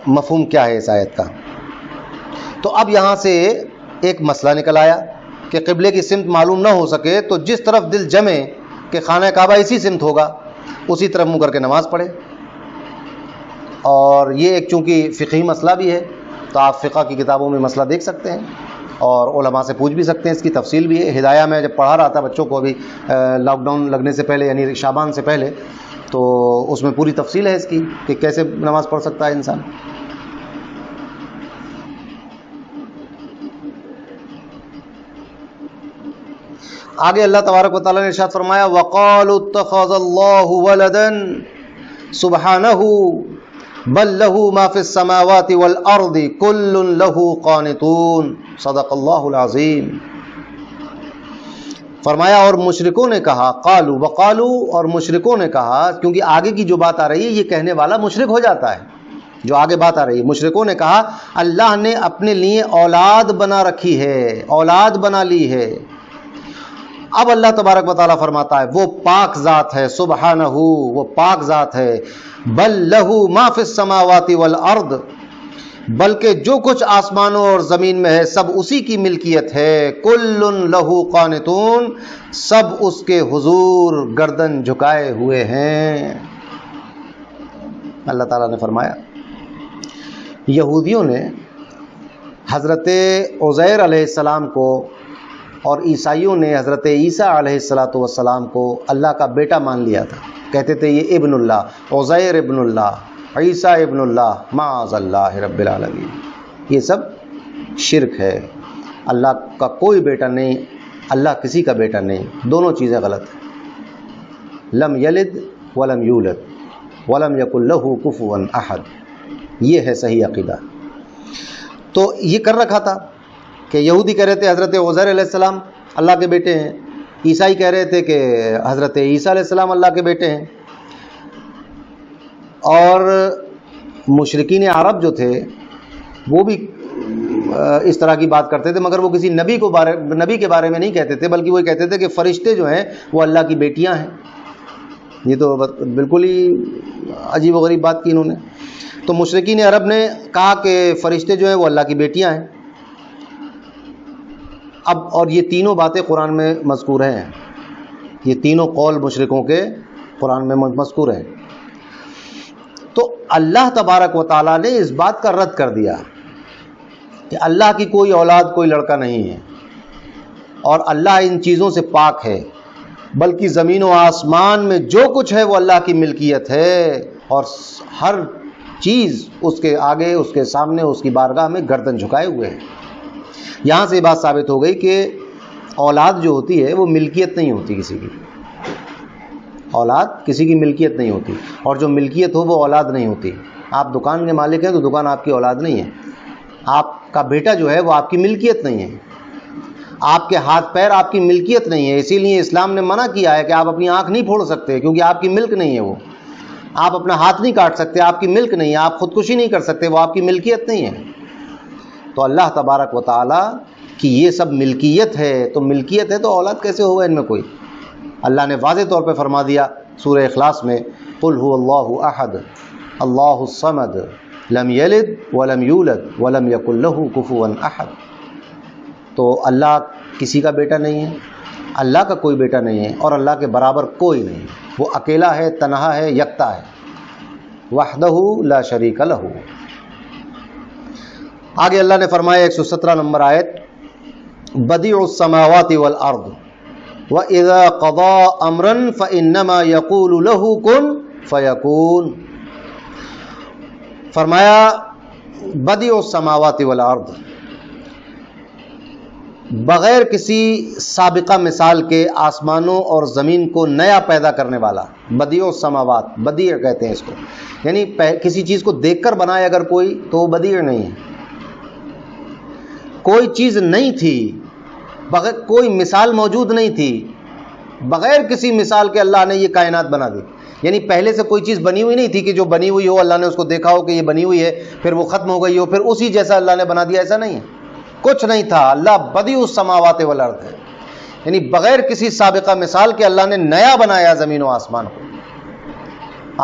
مفہوم کیا ہے اس آیت کا۔ تو اب یہاں سے ایک مسئلہ نکل آیا کہ قبلے کی سمت معلوم نہ ہو سکے تو جس طرف دل جمے کہ خانہ کعبہ اسی سمت ہوگا اسی طرف منہ کر کے نماز پڑھے۔ اور یہ ایک چونکہ فقہی مسئلہ بھی ہے تو آپ فقہ کی کتابوں میں مسئلہ دیکھ سکتے ہیں اور علماء سے پوچھ بھی سکتے ہیں، اس کی تفصیل بھی ہے۔ ہدایہ میں جب پڑھا رہا تھا بچوں کو ابھی لاک ڈاؤن لگنے سے پہلے، یعنی شعبان سے پہلے، تو اس میں پوری تفصیل ہے اس کی کہ کیسے نماز پڑھ سکتا ہے انسان۔ آگے اللہ تبارک و تعالیٰ نے ارشاد فرمایا وَقَالُوا اتَّخَذَ اللَّهُ وَلَدًا سُبْحَانَهُ بل لہ ما فی السماوات والارض کل لہ قانتون صدق اللہ العظیم۔ فرمایا اور مشرکوں نے کہا، قالوا وقالوا، اور مشرکوں نے کہا، کیونکہ آگے کی جو بات آ رہی ہے یہ کہنے والا مشرک ہو جاتا ہے، جو آگے بات آ رہی ہے، مشرکوں نے کہا اللہ نے اپنے لیے اولاد بنا رکھی ہے، اولاد بنا لی ہے۔ اب اللہ تبارک و تعالیٰ فرماتا ہے وہ پاک ذات ہے، سبحانہ، وہ پاک ذات ہے، بل لہ ما فی السماوات والارض، بلکہ جو کچھ آسمانوں اور زمین میں ہے سب اسی کی ملکیت ہے، کل لہ قانتون، سب اس کے حضور گردن جھکائے ہوئے ہیں۔ اللہ تعالیٰ نے فرمایا یہودیوں نے حضرت عزیر علیہ السلام کو اور عیسائیوں نے حضرت عیسیٰ علیہ السلام کو اللہ کا بیٹا مان لیا تھا، کہتے تھے یہ ابن اللہ، عزیر ابن اللہ، عیسیٰ ابن اللہ، معاذ اللہ رب العالمین۔ یہ سب شرک ہے، اللہ کا کوئی بیٹا نہیں، اللہ کسی کا بیٹا نہیں، دونوں چیزیں غلط ہیں۔ لم یلد ولم یولد ولم یکن لہ کفوا احد، یہ ہے صحیح عقیدہ۔ تو یہ کر رکھا تھا کہ یہودی کہہ رہے تھے حضرت عزیر علیہ السلام اللہ کے بیٹے ہیں، عیسائی کہہ رہے تھے کہ حضرت عیسیٰ علیہ السلام اللہ کے بیٹے ہیں، اور مشرکین عرب جو تھے وہ بھی اس طرح کی بات کرتے تھے، مگر وہ کسی نبی کے بارے میں نہیں کہتے تھے، بلکہ وہ کہتے تھے کہ فرشتے جو ہیں وہ اللہ کی بیٹیاں ہیں۔ یہ تو بالکل ہی عجیب و غریب بات کی انہوں نے۔ تو مشرکین عرب نے کہا کہ فرشتے جو ہیں وہ اللہ کی بیٹیاں ہیں۔ اب اور یہ تینوں باتیں قرآن میں مذکور ہیں، یہ تینوں قول مشرکوں کے قرآن میں مذکور ہیں۔ تو اللہ تبارک و تعالیٰ نے اس بات کا رد کر دیا کہ اللہ کی کوئی اولاد، کوئی لڑکا نہیں ہے، اور اللہ ان چیزوں سے پاک ہے، بلکہ زمین و آسمان میں جو کچھ ہے وہ اللہ کی ملکیت ہے، اور ہر چیز اس کے آگے، اس کے سامنے، اس کی بارگاہ میں گردن جھکائے ہوئے ہیں۔ یہاں سے یہ بات ثابت ہو گئی کہ اولاد جو ہوتی ہے وہ ملکیت نہیں ہوتی کسی کی، اولاد کسی کی ملکیت نہیں ہوتی، اور جو ملکیت ہو وہ اولاد نہیں ہوتی۔ آپ دکان کے مالک ہیں تو دکان آپ کی اولاد نہیں ہے، آپ کا بیٹا جو ہے وہ آپ کی ملکیت نہیں ہے، آپ کے ہاتھ پیر آپ کی ملکیت نہیں ہے۔ اسی لیے اسلام نے منع کیا ہے کہ آپ اپنی آنکھ نہیں پھوڑ سکتے، کیونکہ آپ کی ملک نہیں ہے وہ، آپ اپنا ہاتھ نہیں کاٹ سکتے، آپ کی ملک نہیں ہے، آپ خودکشی نہیں کر سکتے، وہ آپ کی ملکیت نہیں ہے۔ تو اللہ تبارک و تعالیٰ کی یہ سب ملکیت ہے، تو ملکیت ہے تو اولاد کیسے ہوگا ان میں کوئی؟ اللہ نے واضح طور پہ فرما دیا سورہ اخلاص میں، قل هو اللہ احد اللہ الصمد لم یلد ولم یولد ولم یکن لہ کفوا احد۔ تو اللہ کسی کا بیٹا نہیں ہے، اللہ کا کوئی بیٹا نہیں ہے، اور اللہ کے برابر کوئی نہیں، وہ اکیلا ہے، تنہا ہے، یکتا ہے، وحدہ لا شریک لہ۔ آگے اللہ نے فرمایا 117 نمبر آیت، بدیع السماوات والارض وَإِذَا قَضَى أَمْرًا فَإِنَّمَا يَقُولُ لَهُ كُن فَيَكُونُ۔ فرمایا بدیع السماوات والارض، بغیر کسی سابقہ مثال کے آسمانوں اور زمین کو نیا پیدا کرنے والا، بدیع السماوات، بدیع کہتے ہیں اس کو، یعنی کسی چیز کو دیکھ کر بنائے اگر کوئی تو وہ بدیع نہیں ہے، کوئی چیز نہیں تھی، بغیر کوئی مثال موجود نہیں تھی، بغیر کسی مثال کے اللہ نے یہ کائنات بنا دی، یعنی پہلے سے کوئی چیز بنی ہوئی نہیں تھی کہ جو بنی ہوئی ہو اللہ نے اس کو دیکھا ہو کہ یہ بنی ہوئی ہے پھر وہ ختم ہو گئی ہو پھر اسی جیسا اللہ نے بنا دیا، ایسا نہیں ہے، کچھ نہیں تھا، اللہ بدیع السماوات والارض ہے، یعنی بغیر کسی سابقہ مثال کے اللہ نے نیا بنایا زمین و آسمان کو،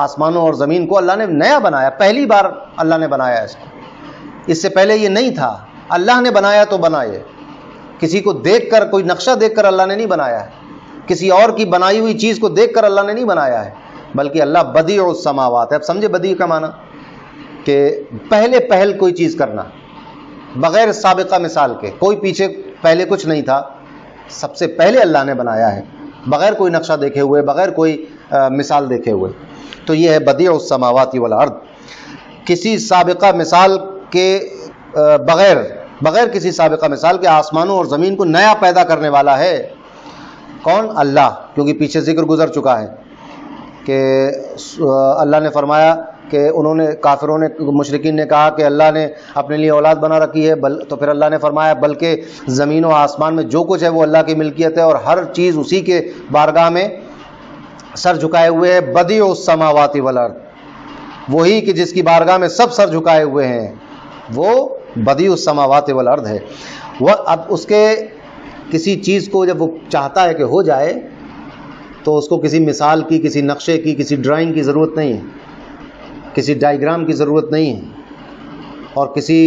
آسمانوں اور زمین کو اللہ نے نیا بنایا، پہلی بار اللہ نے بنایا اس کو، اس سے پہلے یہ نہیں تھا، اللہ نے بنایا تو بنائے، کسی کو دیکھ کر، کوئی نقشہ دیکھ کر اللہ نے نہیں بنایا ہے، کسی اور کی بنائی ہوئی چیز کو دیکھ کر اللہ نے نہیں بنایا ہے، بلکہ اللہ بدیع السماوات ہے۔ اب سمجھے بدیع کا معنی کہ پہل کوئی چیز کرنا بغیر سابقہ مثال کے، کوئی پیچھے پہلے کچھ نہیں تھا، سب سے پہلے اللہ نے بنایا ہے بغیر کوئی نقشہ دیکھے ہوئے، بغیر کوئی مثال دیکھے ہوئے، تو یہ ہے بدیع السماوات والارض، کسی سابقہ مثال کے بغیر کسی سابقہ مثال کے آسمانوں اور زمین کو نیا پیدا کرنے والا ہے۔ کون؟ اللہ، کیونکہ پیچھے ذکر گزر چکا ہے کہ اللہ نے فرمایا کہ انہوں نے کافروں نے مشرکین نے کہا کہ اللہ نے اپنے لیے اولاد بنا رکھی ہے، تو پھر اللہ نے فرمایا بلکہ زمین و آسمان میں جو کچھ ہے وہ اللہ کی ملکیت ہے اور ہر چیز اسی کے بارگاہ میں سر جھکائے ہوئے ہے۔ بدیع السماوات والارض، وہی کہ جس کی بارگاہ میں سب سر جھکائے ہوئے ہیں، وہ بدیع السماوات والارض ہے۔ وہ اب اس کے کسی چیز کو جب وہ چاہتا ہے کہ ہو جائے تو اس کو کسی مثال کی، کسی نقشے کی، کسی ڈرائنگ کی ضرورت نہیں ہے، کسی ڈائیگرام کی ضرورت نہیں ہے، اور کسی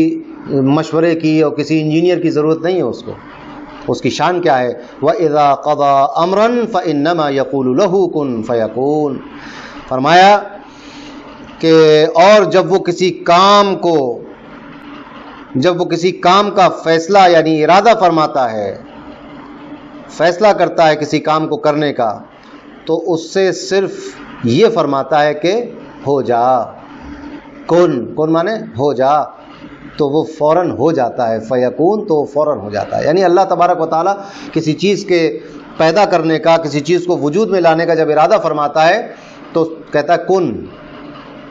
مشورے کی اور کسی انجینئر کی ضرورت نہیں ہے اس کو۔ اس کی شان کیا ہے؟ وَإِذَا قَضَى أَمْرًا فَإِنَّمَا يَقُولُ لَهُ كُن فَيَكُونُ، فرمایا کہ اور جب وہ کسی کام کا فیصلہ یعنی ارادہ فرماتا ہے، فیصلہ کرتا ہے کسی کام کو کرنے کا، تو اس سے صرف یہ فرماتا ہے کہ ہو جا، کن مانے ہو جا، تو وہ فوراً ہو جاتا ہے، فیکون تو فوراً ہو جاتا ہے۔ یعنی اللہ تبارک و تعالیٰ کسی چیز کے پیدا کرنے کا، کسی چیز کو وجود میں لانے کا جب ارادہ فرماتا ہے تو کہتا ہے کن،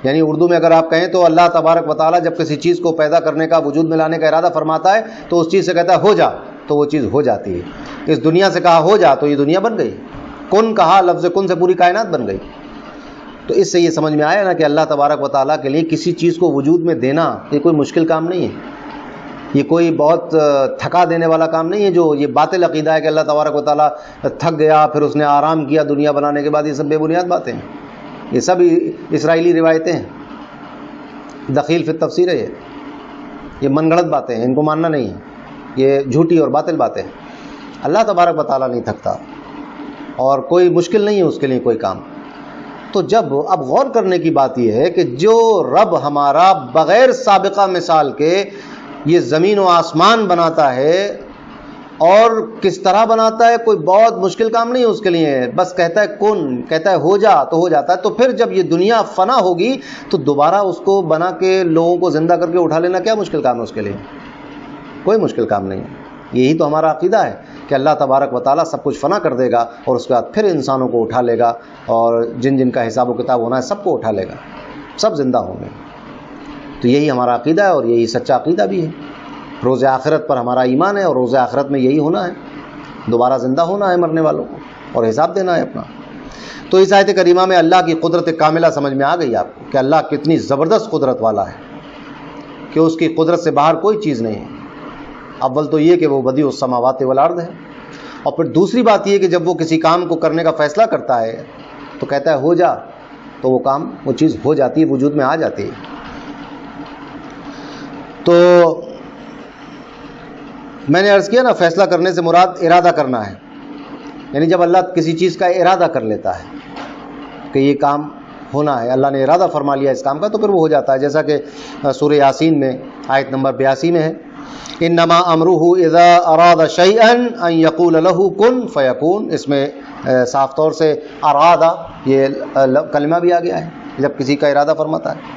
یعنی اردو میں اگر آپ کہیں تو اللہ تبارک و تعالیٰ جب کسی چیز کو پیدا کرنے کا، وجود میں لانے کا ارادہ فرماتا ہے تو اس چیز سے کہتا ہے ہو جا، تو وہ چیز ہو جاتی ہے۔ اس دنیا سے کہا ہو جا تو یہ دنیا بن گئی، کن کہا، لفظ کن سے پوری کائنات بن گئی۔ تو اس سے یہ سمجھ میں آیا نا کہ اللہ تبارک و تعالیٰ کے لیے کسی چیز کو وجود میں دینا یہ کوئی مشکل کام نہیں ہے، یہ کوئی بہت تھکا دینے والا کام نہیں ہے۔ جو یہ باطل عقیدہ ہے کہ اللہ تبارک و تعالیٰ تھک گیا پھر اس نے آرام کیا دنیا بنانے کے بعد، یہ سب بے بنیاد باتیں ہیں، یہ سب اسرائیلی روایتیں ہیں، دخیل فی التفسیر ہے، یہ من گھڑت باتیں ہیں، ان کو ماننا نہیں ہے، یہ جھوٹی اور باطل باتیں ہیں۔ اللہ تبارک و تعالیٰ نہیں تھکتا اور کوئی مشکل نہیں ہے اس کے لیے کوئی کام۔ تو جب اب غور کرنے کی بات یہ ہے کہ جو رب ہمارا بغیر سابقہ مثال کے یہ زمین و آسمان بناتا ہے، اور کس طرح بناتا ہے، کوئی بہت مشکل کام نہیں ہے اس کے لیے، بس کہتا ہے کن، کہتا ہے ہو جا تو ہو جاتا ہے۔ تو پھر جب یہ دنیا فنا ہوگی تو دوبارہ اس کو بنا کے لوگوں کو زندہ کر کے اٹھا لینا کیا مشکل کام ہے اس کے لیے؟ کوئی مشکل کام نہیں ہے۔ یہی تو ہمارا عقیدہ ہے کہ اللہ تبارک و تعالیٰ سب کچھ فنا کر دے گا اور اس کے بعد پھر انسانوں کو اٹھا لے گا، اور جن جن کا حساب و کتاب ہونا ہے سب کو اٹھا لے گا، سب زندہ ہوں گے۔ تو یہی ہمارا عقیدہ ہے اور یہی سچا عقیدہ بھی ہے۔ روز آخرت پر ہمارا ایمان ہے، اور روز آخرت میں یہی ہونا ہے، دوبارہ زندہ ہونا ہے مرنے والوں کو اور حساب دینا ہے اپنا۔ تو اس آیت کریمہ میں اللہ کی قدرت کاملہ سمجھ میں آ گئی آپ کو کہ اللہ کتنی زبردست قدرت والا ہے، کہ اس کی قدرت سے باہر کوئی چیز نہیں ہے۔ اول تو یہ کہ وہ بدیع السماوات والارض ہے، اور پھر دوسری بات یہ کہ جب وہ کسی کام کو کرنے کا فیصلہ کرتا ہے تو کہتا ہے ہو جا، تو وہ کام، وہ چیز ہو جاتی ہے، وجود میں آ جاتی ہے۔ تو میں نے عرض کیا نا، فیصلہ کرنے سے مراد ارادہ کرنا ہے، یعنی جب اللہ کسی چیز کا ارادہ کر لیتا ہے کہ یہ کام ہونا ہے، اللہ نے ارادہ فرما لیا اس کام کا، تو پھر وہ ہو جاتا ہے۔ جیسا کہ سورہ یاسین میں آیت نمبر 82 میں ہے، انما امرہ اذا اراد شیئا ان یقول له کن فیکون۔ اس میں صاف طور سے ارادہ یہ کلمہ بھی آ گیا ہے جب کسی کا ارادہ فرماتا ہے۔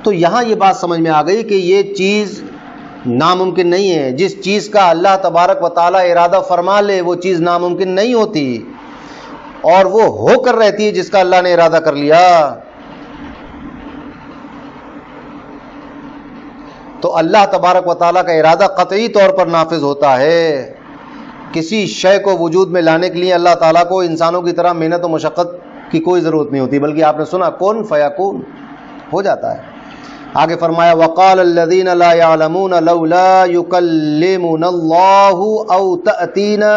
تو یہاں یہ بات سمجھ میں آ گئی کہ یہ چیز ناممکن نہیں ہے۔ جس چیز کا اللہ تبارک و تعالیٰ ارادہ فرما لے وہ چیز ناممکن نہیں ہوتی، اور وہ ہو کر رہتی ہے جس کا اللہ نے ارادہ کر لیا۔ تو اللہ تبارک و تعالیٰ کا ارادہ قطعی طور پر نافذ ہوتا ہے۔ کسی شے کو وجود میں لانے کے لیے اللہ تعالیٰ کو انسانوں کی طرح محنت و مشقت کی کوئی ضرورت نہیں ہوتی، بلکہ آپ نے سنا کن فیکون، ہو جاتا ہے۔ آگے فرمایا وقال الذین لا یعلمون لولا یکلمنا اللہ او تأتینا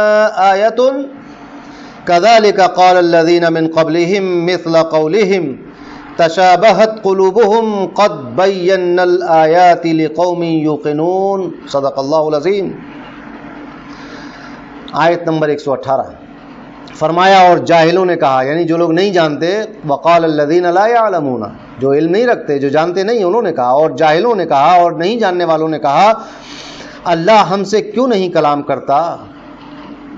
آیۃ کذالک قال الذین من قبلہم مثل قولہم تشابہت قلوبہم قد بینا الآیات لقوم یوقنون۔ صدق اللہ العظیم۔ آیت نمبر 118، فرمایا اور جاہلوں نے کہا، یعنی جو لوگ نہیں جانتے، وقال الذین لا یعلمون، جو علم نہیں رکھتے، جو جانتے نہیں، انہوں نے کہا، اور جاہلوں نے کہا، اور نہیں جاننے والوں نے کہا، اللہ ہم سے کیوں نہیں کلام کرتا۔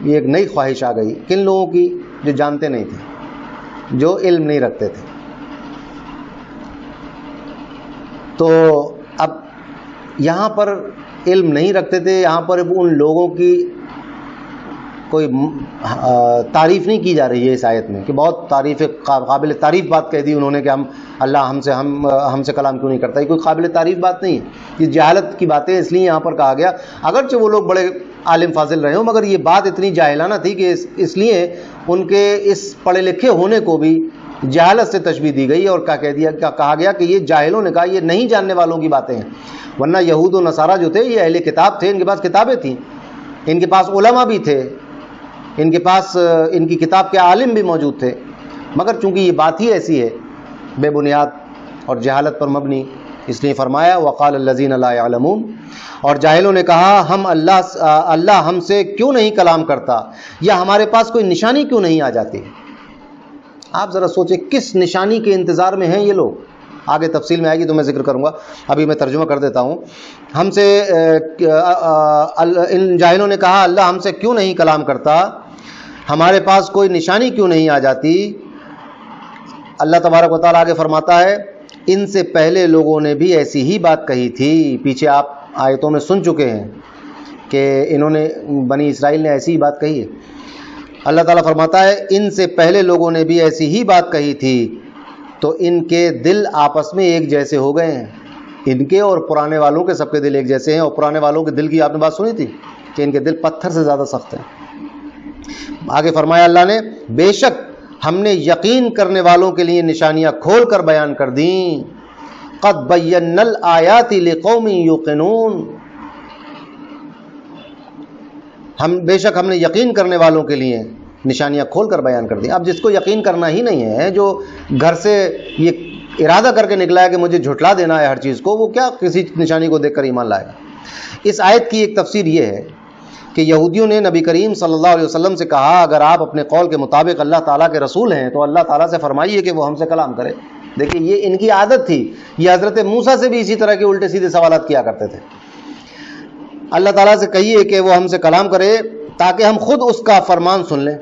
یہ ایک نئی خواہش آ گئی کن لوگوں کی؟ جو جانتے نہیں تھے، جو علم نہیں رکھتے تھے۔ تو اب یہاں پر علم نہیں رکھتے تھے، یہاں پر ان لوگوں کی کوئی تعریف نہیں کی جا رہی ہے اس آیت میں کہ بہت تعریف قابل تعریف بات کہہ دی انہوں نے کہ اللہ ہم سے کلام کیوں نہیں کرتا. یہ کوئی قابل تعریف بات نہیں ہے، یہ جہالت کی باتیں اس لیے یہاں پر کہا گیا. اگرچہ وہ لوگ بڑے عالم فاضل رہے ہوں مگر یہ بات اتنی جاہلانہ تھی کہ اس لیے ان کے اس پڑھے لکھے ہونے کو بھی جہالت سے تشبیہ دی گئی اور کہا گیا کہ یہ جاہلوں نے کہا، یہ نہیں جاننے والوں کی باتیں ہیں. ورنہ یہود و نصارہ جو تھے یہ اہل کتاب تھے، ان کے پاس کتابیں تھیں، ان کے پاس علماء بھی تھے، ان کے پاس ان کی کتاب کے عالم بھی موجود تھے. مگر چونکہ یہ بات ہی ایسی ہے بے بنیاد اور جہالت پر مبنی، اس لیے فرمایا وقال الذین لا يعلمون، اور جاہلوں نے کہا اللہ ہم سے کیوں نہیں کلام کرتا، یا ہمارے پاس کوئی نشانی کیوں نہیں آ جاتی. آپ ذرا سوچیں کس نشانی کے انتظار میں ہیں یہ لوگ. آگے تفصیل میں آئے گی تو میں ذکر کروں گا، ابھی میں ترجمہ کر دیتا ہوں. ہم سے ان جاہلوں نے کہا اللہ ہم سے کیوں نہیں کلام کرتا، ہمارے پاس کوئی نشانی کیوں نہیں آ جاتی. اللہ تبارک و تعالیٰ آگے فرماتا ہے ان سے پہلے لوگوں نے بھی ایسی ہی بات کہی تھی. پیچھے آپ آیتوں میں سن چکے ہیں کہ انہوں نے بنی اسرائیل نے ایسی ہی بات کہی ہے. اللہ تعالیٰ فرماتا ہے ان سے پہلے لوگوں نے بھی ایسی ہی بات کہی تھی تو ان کے دل آپس میں ایک جیسے ہو گئے ہیں. ان کے اور پرانے والوں کے سب کے دل ایک جیسے ہیں. اور پرانے والوں کے دل کی آپ نے بات سنی تھی کہ ان کے دل پتھر سے زیادہ سخت ہیں. آگے فرمایا اللہ نے بے شک ہم نے یقین کرنے والوں کے لیے نشانیاں کھول کر بیان کر دیں. قد بینا الآیات لقوم یوقنون، بے شک ہم نے یقین کرنے والوں کے لیے نشانیاں کھول کر بیان کر دیں. اب جس کو یقین کرنا ہی نہیں ہے، جو گھر سے یہ ارادہ کر کے نکلا ہے کہ مجھے جھٹلا دینا ہے ہر چیز کو، وہ کیا کسی نشانی کو دیکھ کر ایمان لائے گا. اس آیت کی ایک تفسیر یہ ہے کہ یہودیوں نے نبی کریم صلی اللہ علیہ وسلم سے کہا اگر آپ اپنے قول کے مطابق اللہ تعالیٰ کے رسول ہیں تو اللہ تعالیٰ سے فرمائیے کہ وہ ہم سے کلام کرے. دیکھیں یہ ان کی عادت تھی، یہ حضرت موسیٰ سے بھی اسی طرح کے الٹے سیدھے سوالات کیا کرتے تھے. اللہ تعالیٰ سے کہیے کہ وہ ہم سے کلام کرے تاکہ ہم خود اس کا فرمان سن لیں.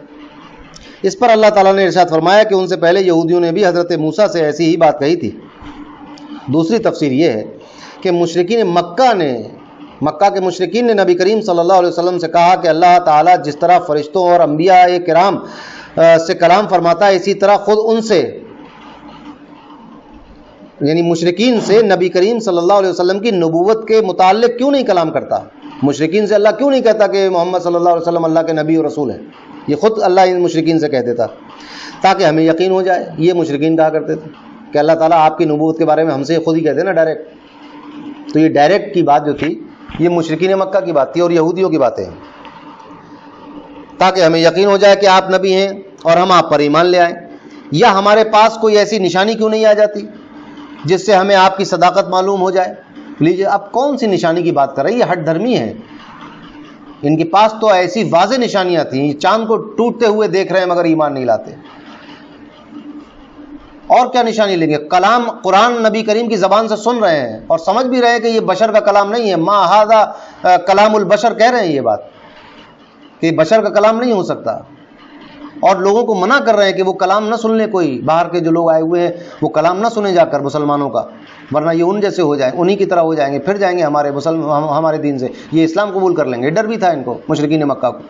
اس پر اللہ تعالیٰ نے ارشاد فرمایا کہ ان سے پہلے یہودیوں نے بھی حضرت موسیٰ سے ایسی ہی بات کہی تھی. دوسری تفسیر یہ ہے کہ مکہ کے مشرکین نے نبی کریم صلی اللہ علیہ وسلم سے کہا کہ اللہ تعالیٰ جس طرح فرشتوں اور انبیاء کرام سے کلام فرماتا ہے اسی طرح خود ان سے، یعنی مشرکین سے نبی کریم صلی اللہ علیہ وسلم کی نبوت کے متعلق کیوں نہیں کلام کرتا. مشرکین سے اللہ کیوں نہیں کہتا کہ محمد صلی اللہ علیہ وسلم اللہ کے نبی اور رسول ہیں. یہ خود اللہ ان مشرکین سے کہہ دیتا تاکہ ہمیں یقین ہو جائے. یہ مشرکین کہا کرتے تھے کہ اللہ تعالیٰ آپ کی نبوت کے بارے میں ہم سے خود ہی کہتے نا ڈائریکٹ. تو یہ ڈائریکٹ کی بات جو تھی یہ مشرکین مکہ کی بات تھی اور یہودیوں کی باتیں ہیں، تاکہ ہمیں یقین ہو جائے کہ آپ نبی ہیں اور ہم آپ پر ایمان لے آئیں. یا ہمارے پاس کوئی ایسی نشانی کیوں نہیں آ جاتی جس سے ہمیں آپ کی صداقت معلوم ہو جائے. لیجیے اب کون سی نشانی کی بات کر رہے ہیں، یہ ہٹ دھرمی ہیں. ان کے پاس تو ایسی واضح نشانیاں تھیں، چاند کو ٹوٹتے ہوئے دیکھ رہے ہیں مگر ایمان نہیں لاتے. اور کیا نشانی لیں گے؟ کلام قرآن نبی کریم کی زبان سے سن رہے ہیں اور سمجھ بھی رہے ہیں کہ یہ بشر کا کلام نہیں ہے. ما ھذا کلام البشر کہہ رہے ہیں یہ بات کہ بشر کا کلام نہیں ہو سکتا، اور لوگوں کو منع کر رہے ہیں کہ وہ کلام نہ سن لیں. کوئی باہر کے جو لوگ آئے ہوئے ہیں وہ کلام نہ سنے جا کر مسلمانوں کا، ورنہ یہ ان جیسے ہو جائیں، انہی کی طرح ہو جائیں گے، پھر جائیں گے ہمارے دین سے، یہ اسلام قبول کر لیں گے. ڈر بھی تھا ان کو مشرکین مکہ کو،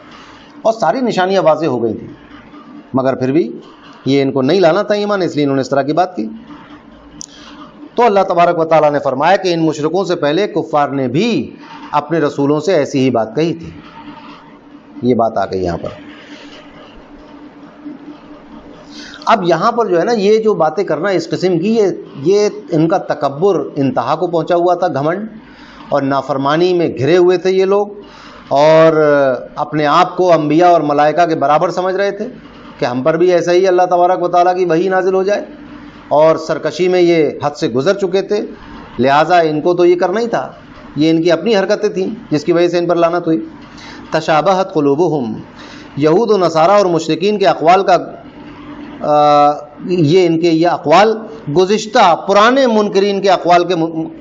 اور ساری نشانیاں واضح ہو گئی تھیں مگر پھر بھی یہ ان کو نہیں لانا تھا ایمان، اس لیے انہوں نے اس طرح کی بات کی. تو اللہ تبارک و تعالیٰ نے فرمایا کہ ان مشرکوں سے پہلے کفار نے بھی اپنے رسولوں سے ایسی ہی بات کہی تھی. یہ بات آ گئی یہاں پر. اب یہاں پر جو ہے نا یہ جو باتیں کرنا اس قسم کی، یہ ان کا تکبر انتہا کو پہنچا ہوا تھا، گھمنڈ اور نافرمانی میں گھرے ہوئے تھے یہ لوگ، اور اپنے آپ کو انبیاء اور ملائکہ کے برابر سمجھ رہے تھے کہ ہم پر بھی ایسا ہی اللہ تبارک و تعالیٰ کی وحی نازل ہو جائے. اور سرکشی میں یہ حد سے گزر چکے تھے، لہٰذا ان کو تو یہ کرنا ہی تھا. یہ ان کی اپنی حرکتیں تھیں جس کی وجہ سے ان پر لعنت ہوئی. تشابہت قلوبہم، یہود و نصارہ اور مشرکین کے اقوال کا یہ اقوال گزشتہ پرانے منکرین کے اقوال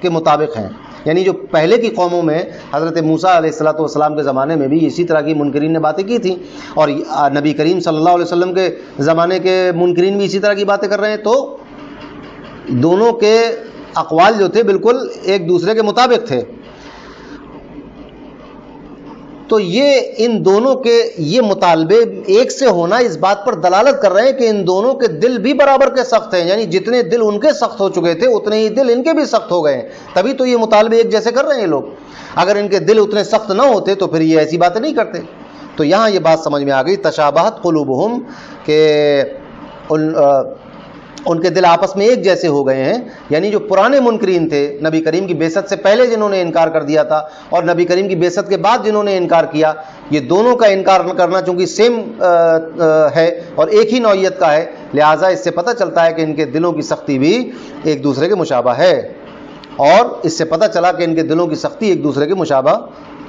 کے مطابق ہیں. یعنی جو پہلے کی قوموں میں حضرت موسیٰ علیہ الصلوۃ والسلام کے زمانے میں بھی اسی طرح کی منکرین نے باتیں کی تھیں، اور نبی کریم صلی اللہ علیہ وسلم کے زمانے کے منکرین بھی اسی طرح کی باتیں کر رہے ہیں. تو دونوں کے اقوال جو تھے بالکل ایک دوسرے کے مطابق تھے. تو یہ ان دونوں کے یہ مطالبے ایک سے ہونا اس بات پر دلالت کر رہے ہیں کہ ان دونوں کے دل بھی برابر کے سخت ہیں، یعنی جتنے دل ان کے سخت ہو چکے تھے اتنے ہی دل ان کے بھی سخت ہو گئے ہیں، تبھی تو یہ مطالبے ایک جیسے کر رہے ہیں یہ لوگ۔ اگر ان کے دل اتنے سخت نہ ہوتے تو پھر یہ ایسی باتیں نہیں کرتے۔ تو یہاں یہ بات سمجھ میں آ گئی، تشابہت قلوبہم، کہ ان کے دل آپس میں ایک جیسے ہو گئے ہیں، یعنی جو پرانے منکرین تھے نبی کریم کی بعثت سے پہلے جنہوں نے انکار کر دیا تھا، اور نبی کریم کی بعثت کے بعد جنہوں نے انکار کیا، یہ دونوں کا انکار کرنا چونکہ سیم ہے اور ایک ہی نوعیت کا ہے، لہٰذا اس سے پتہ چلتا ہے کہ ان کے دلوں کی سختی بھی ایک دوسرے کے مشابہ ہے، اور اس سے پتہ چلا کہ ان کے دلوں کی سختی ایک دوسرے کے مشابہ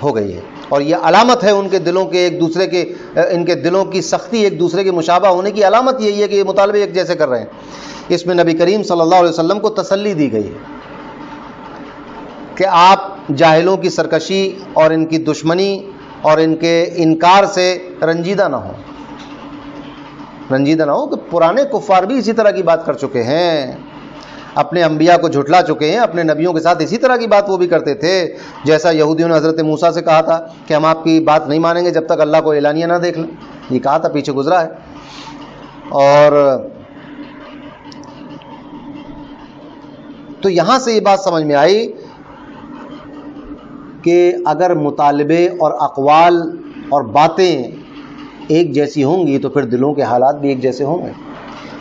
ہو گئی ہے، اور یہ علامت ہے ان کے دلوں کے ایک دوسرے کے، ان کے دلوں کی سختی ایک دوسرے کے مشابہ ہونے کی علامت یہی ہے کہ یہ مطالبے ایک جیسے کر رہے ہیں۔ اس میں نبی کریم صلی اللہ علیہ وسلم کو تسلی دی گئی ہے کہ آپ جاہلوں کی سرکشی اور ان کی دشمنی اور ان کے انکار سے رنجیدہ نہ ہو کہ پرانے کفار بھی اسی طرح کی بات کر چکے ہیں، اپنے انبیاء کو جھٹلا چکے ہیں، اپنے نبیوں کے ساتھ اسی طرح کی بات وہ بھی کرتے تھے، جیسا یہودیوں نے حضرت موسیٰ سے کہا تھا کہ ہم آپ کی بات نہیں مانیں گے جب تک اللہ کو اعلانیہ نہ دیکھ لیں، یہ کہا تھا، پیچھے گزرا ہے۔ اور تو یہاں سے یہ بات سمجھ میں آئی کہ اگر مطالبے اور اقوال اور باتیں ایک جیسی ہوں گی تو پھر دلوں کے حالات بھی ایک جیسے ہوں گے۔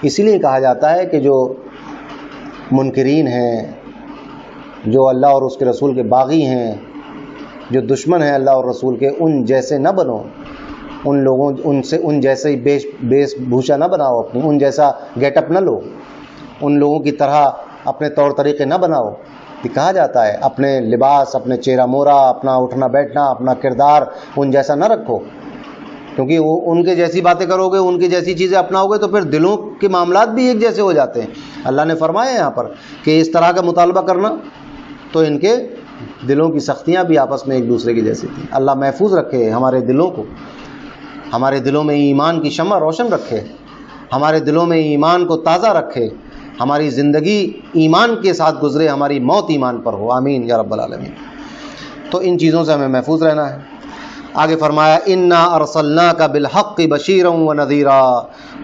اسی لیے کہا جاتا ہے کہ جو منکرین ہیں، جو اللہ اور اس کے رسول کے باغی ہیں، جو دشمن ہیں اللہ اور رسول کے، ان جیسے نہ بنو، ان لوگوں ان جیسے ہی بیش بھوشا نہ بناؤ، اپنی ان جیسا گیٹ اپ نہ لو، ان لوگوں کی طرح اپنے طور طریقے نہ بناؤ۔ یہ کہا جاتا ہے اپنے لباس، اپنے چہرہ مورا، اپنا اٹھنا بیٹھنا، اپنا کردار ان جیسا نہ رکھو، کیونکہ وہ ان کے جیسی باتیں کرو گے، ان کی جیسی چیزیں اپناؤ گے تو پھر دلوں کے معاملات بھی ایک جیسے ہو جاتے ہیں۔ اللہ نے فرمایا یہاں پر کہ اس طرح کا مطالبہ کرنا تو ان کے دلوں کی سختیاں بھی آپس میں ایک دوسرے کی جیسی تھیں۔ اللہ محفوظ رکھے ہمارے دلوں کو، ہمارے دلوں میں ایمان کی شمع روشن رکھے، ہمارے دلوں میں ایمان کو تازہ رکھے، ہماری زندگی ایمان کے ساتھ گزرے، ہماری موت ایمان پر ہو، آمین یا رب العالمین۔ تو ان چیزوں سے ہمیں محفوظ رہنا ہے۔ آگے فرمایا انا ارسلناک بالحق بشیرا ونذیرا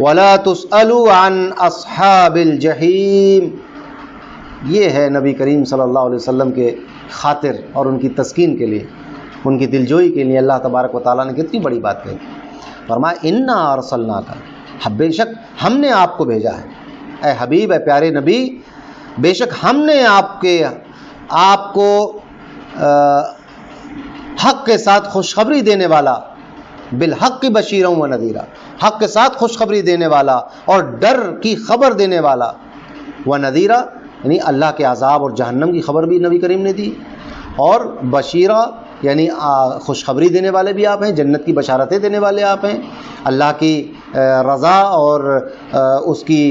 ولا تسأل عن اصحاب الجحیم۔ یہ ہے نبی کریم صلی اللہ علیہ وسلم کے خاطر اور ان کی تسکین کے لیے، ان کی دلجوئی کے لیے اللہ تبارک و تعالیٰ نے کتنی بڑی بات کہی۔ فرمایا انا ارسلناک، بے شک ہم نے آپ کو بھیجا ہے، اے حبیب، اے پیارے نبی، بے شک ہم نے آپ کو حق کے ساتھ خوشخبری دینے والا، بالحق بشیرا و نذیرا، حق کے ساتھ خوشخبری دینے والا اور ڈر کی خبر دینے والا، و نذیرا یعنی اللہ کے عذاب اور جہنم کی خبر بھی نبی کریم نے دی، اور بشیرا یعنی خوشخبری دینے والے بھی آپ ہیں، جنت کی بشارتیں دینے والے آپ ہیں، اللہ کی رضا اور اس کی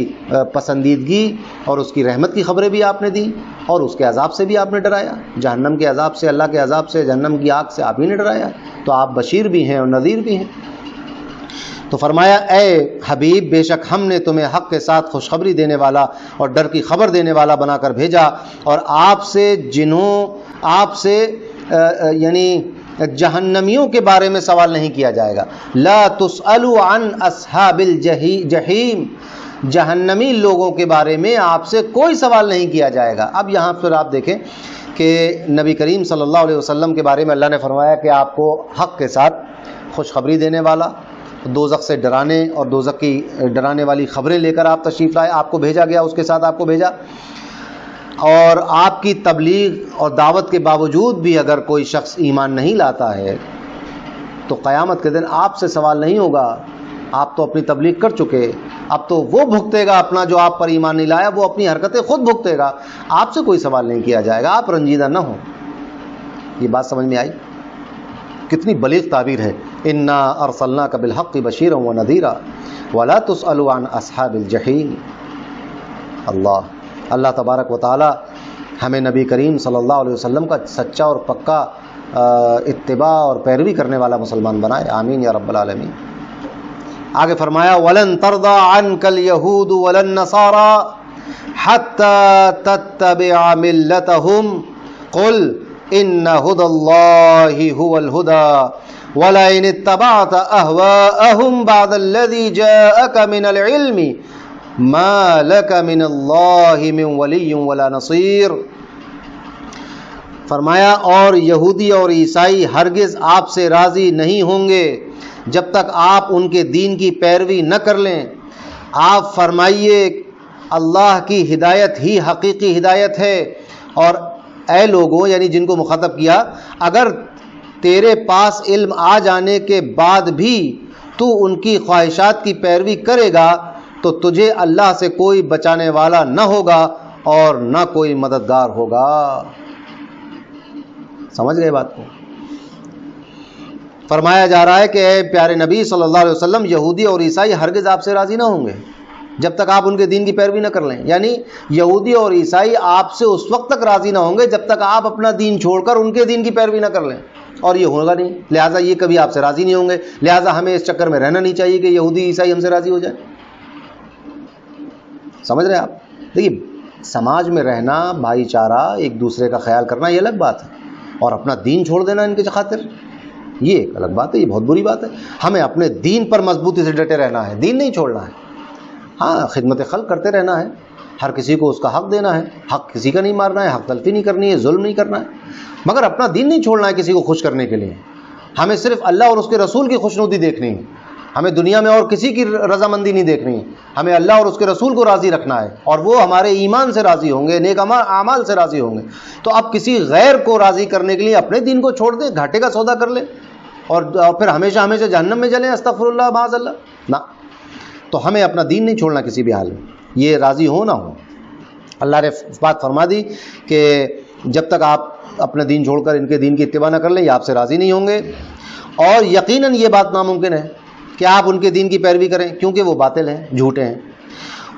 پسندیدگی اور اس کی رحمت کی خبریں بھی آپ نے دی، اور اس کے عذاب سے بھی آپ نے ڈرایا، جہنم کے عذاب سے، اللہ کے عذاب سے، جہنم کی آگ سے آپ ہی نے ڈرایا، تو آپ بشیر بھی ہیں اور نذیر بھی ہیں۔ تو فرمایا اے حبیب، بے شک ہم نے تمہیں حق کے ساتھ خوشخبری دینے والا اور ڈر کی خبر دینے والا بنا کر بھیجا، اور آپ سے یعنی جہنمیوں کے بارے میں سوال نہیں کیا جائے گا۔ لا تسألوا عن اصحاب الجحیم، جہنمی لوگوں کے بارے میں آپ سے کوئی سوال نہیں کیا جائے گا۔ اب یہاں پھر آپ دیکھیں کہ نبی کریم صلی اللہ علیہ وسلم کے بارے میں اللہ نے فرمایا کہ آپ کو حق کے ساتھ خوشخبری دینے والا، دوزخ سے ڈرانے اور دوزخ کی ڈرانے والی خبریں لے کر آپ تشریف لائے، آپ کو بھیجا گیا، اس کے ساتھ آپ کو بھیجا۔ اور آپ کی تبلیغ اور دعوت کے باوجود بھی اگر کوئی شخص ایمان نہیں لاتا ہے تو قیامت کے دن آپ سے سوال نہیں ہوگا، آپ تو اپنی تبلیغ کر چکے، اب تو وہ بھگتے گا اپنا، جو آپ پر ایمان نہیں لایا وہ اپنی حرکتیں خود بھگتے گا، آپ سے کوئی سوال نہیں کیا جائے گا، آپ رنجیدہ نہ ہوں۔ یہ بات سمجھ میں آئی؟ کتنی بلیغ تعبیر ہے، انا ارسلناک بالحق بشیرا ونذیرا ولا تسأل عن اصحاب الجحیم۔ اللہ تبارک و تعالی ہمیں نبی کریم صلی اللہ علیہ وسلم کا سچا اور پکا اتباع اور پیروی کرنے والا مسلمان بنائے، آمین یا رب العالمین۔ آگے فرمایا وَلَن تَرْضَىٰ عَنْكَ الْيَهُودُ وَلَا النَّصَارَىٰ حَتَّىٰ تَتَّبِعَ مِلَّتَهُمْ قُلْ ان ھدی اللہ ھو الھدی ولئن اتبعت اہواءهم بعد الذی جاءک من العلم ما لک من اللہ من ولی ولا نصیر۔ فرمایا اور یہودی اور عیسائی ہرگز آپ سے راضی نہیں ہوں گے جب تک آپ ان کے دین کی پیروی نہ کر لیں۔ آپ فرمائیے اللہ کی ہدایت ہی حقیقی ہدایت ہے، اور اے لوگوں یعنی جن کو مخاطب کیا، اگر تیرے پاس علم آ جانے کے بعد بھی تو ان کی خواہشات کی پیروی کرے گا تو تجھے اللہ سے کوئی بچانے والا نہ ہوگا اور نہ کوئی مددگار ہوگا۔ سمجھ گئے بات کو؟ فرمایا جا رہا ہے کہ اے پیارے نبی صلی اللہ علیہ وسلم، یہودی اور عیسائی ہرگز آپ سے راضی نہ ہوں گے جب تک آپ ان کے دین کی پیروی نہ کر لیں۔ یعنی یہودی اور عیسائی آپ سے اس وقت تک راضی نہ ہوں گے جب تک آپ اپنا دین چھوڑ کر ان کے دین کی پیروی نہ کر لیں، اور یہ ہوگا نہیں، لہٰذا یہ کبھی آپ سے راضی نہیں ہوں گے، لہٰذا ہمیں اس چکر میں رہنا نہیں چاہیے کہ یہودی عیسائی ہم سے راضی ہو جائیں۔ سمجھ رہے ہیں آپ؟ دیکھیے، سماج میں رہنا، بھائی چارہ، ایک دوسرے کا خیال کرنا یہ الگ بات ہے، اور اپنا دین چھوڑ دینا ان کے خاطر یہ ایک الگ بات ہے، یہ بہت بری بات ہے۔ ہمیں اپنے دین پر مضبوطی سے ڈٹے رہنا ہے، دین نہیں چھوڑنا ہے۔ ہاں، خدمت خلق کرتے رہنا ہے، ہر کسی کو اس کا حق دینا ہے، حق کسی کا نہیں مارنا ہے، حق تلفی نہیں کرنی ہے، ظلم نہیں کرنا ہے، مگر اپنا دین نہیں چھوڑنا ہے کسی کو خوش کرنے کے لیے۔ ہمیں صرف اللہ اور اس کے رسول کی خوشنودی دیکھنی ہے، ہمیں دنیا میں اور کسی کی رضامندی نہیں دیکھنی ہے، ہمیں اللہ اور اس کے رسول کو راضی رکھنا ہے، اور وہ ہمارے ایمان سے راضی ہوں گے، نیک اعمال سے راضی ہوں گے۔ تو اب کسی غیر کو راضی کرنے کے لیے اپنے دین کو چھوڑ دیں، گھاٹے کا سودا کر لیں، اور پھر ہمیشہ ہمیشہ جہنم میں جلیں، استغفر اللہ معاذ اللہ، نہ۔ تو ہمیں اپنا دین نہیں چھوڑنا کسی بھی حال میں، یہ راضی ہو نہ ہو۔ اللہ نے بات فرما دی کہ جب تک آپ اپنا دین چھوڑ کر ان کے دین کی اتباع نہ کر لیں، یہ آپ سے راضی نہیں ہوں گے، اور یقیناً یہ بات ناممکن ہے کہ آپ ان کے دین کی پیروی کریں، کیونکہ وہ باطل ہیں، جھوٹے ہیں۔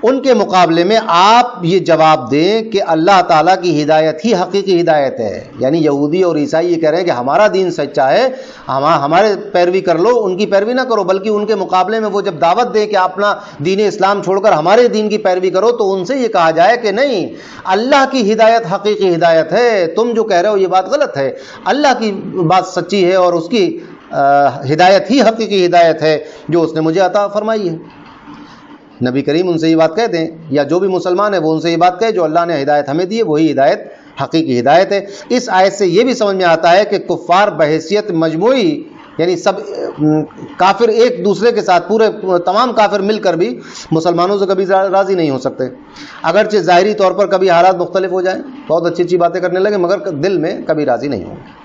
ان کے مقابلے میں آپ یہ جواب دیں کہ اللہ تعالیٰ کی ہدایت ہی حقیقی ہدایت ہے۔ یعنی یہودی اور عیسائی یہ کہہ رہے ہیں کہ ہمارا دین سچا ہے، ہمارے پیروی کر لو، ان کی پیروی نہ کرو، بلکہ ان کے مقابلے میں وہ جب دعوت دیں کہ اپنا دین اسلام چھوڑ کر ہمارے دین کی پیروی کرو، تو ان سے یہ کہا جائے کہ نہیں، اللہ کی ہدایت حقیقی ہدایت ہے، تم جو کہہ رہے ہو یہ بات غلط ہے، اللہ کی بات سچی ہے، اور اس کی ہدایت ہی حقیقی ہدایت ہے جو اس نے مجھے عطا فرمائی ہے۔ نبی کریم ان سے یہ بات کہہ دیں، یا جو بھی مسلمان ہے وہ ان سے یہ بات کہے، جو اللہ نے ہدایت ہمیں دی ہے وہی ہدایت حقیقی ہدایت ہے۔ اس آیت سے یہ بھی سمجھ میں آتا ہے کہ کفار بحیثیت مجموعی، یعنی سب کافر ایک دوسرے کے ساتھ، پورے تمام کافر مل کر بھی مسلمانوں سے کبھی راضی نہیں ہو سکتے، اگرچہ ظاہری طور پر کبھی حالات مختلف ہو جائیں، بہت اچھی اچھی باتیں کرنے لگے، مگر دل میں کبھی راضی نہیں ہوں گے۔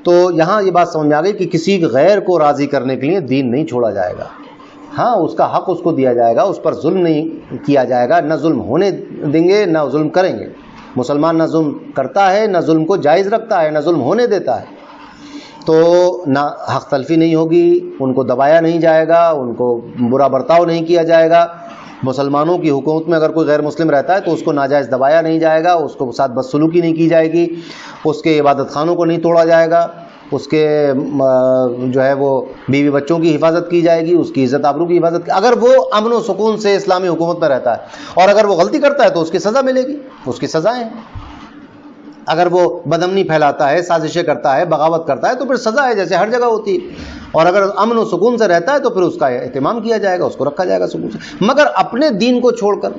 تو یہاں یہ بات سمجھ میں آ گئی کہ کسی غیر کو راضی کرنے کے لیے دین نہیں چھوڑا جائے گا۔ ہاں، اس کا حق اس کو دیا جائے گا، اس پر ظلم نہیں کیا جائے گا، نہ ظلم ہونے دیں گے نہ ظلم کریں گے۔ مسلمان نہ ظلم کرتا ہے، نہ ظلم کو جائز رکھتا ہے، نہ ظلم ہونے دیتا ہے، تو نہ حق تلفی نہیں ہوگی، ان کو دبایا نہیں جائے گا، ان کو برا برتاؤ نہیں کیا جائے گا۔ مسلمانوں کی حکومت میں اگر کوئی غیر مسلم رہتا ہے تو اس کو ناجائز دبایا نہیں جائے گا، اس کو ساتھ بدسلوکی نہیں کی جائے گی، اس کے عبادت خانوں کو نہیں توڑا جائے گا، اس کے جو ہے وہ بیوی بچوں کی حفاظت کی جائے گی، اس کی عزت آبرو کی حفاظت اگر وہ امن و سکون سے اسلامی حکومت میں رہتا ہے، اور اگر وہ غلطی کرتا ہے تو اس کی سزا ملے گی، اس کی سزائیں ہیں۔ اگر وہ بدامنی پھیلاتا ہے، سازشیں کرتا ہے، بغاوت کرتا ہے تو پھر سزا ہے، جیسے ہر جگہ ہوتی ہے، اور اگر امن و سکون سے رہتا ہے تو پھر اس کا اہتمام کیا جائے گا، اس کو رکھا جائے گا سکون سے۔ مگر اپنے دین کو چھوڑ کر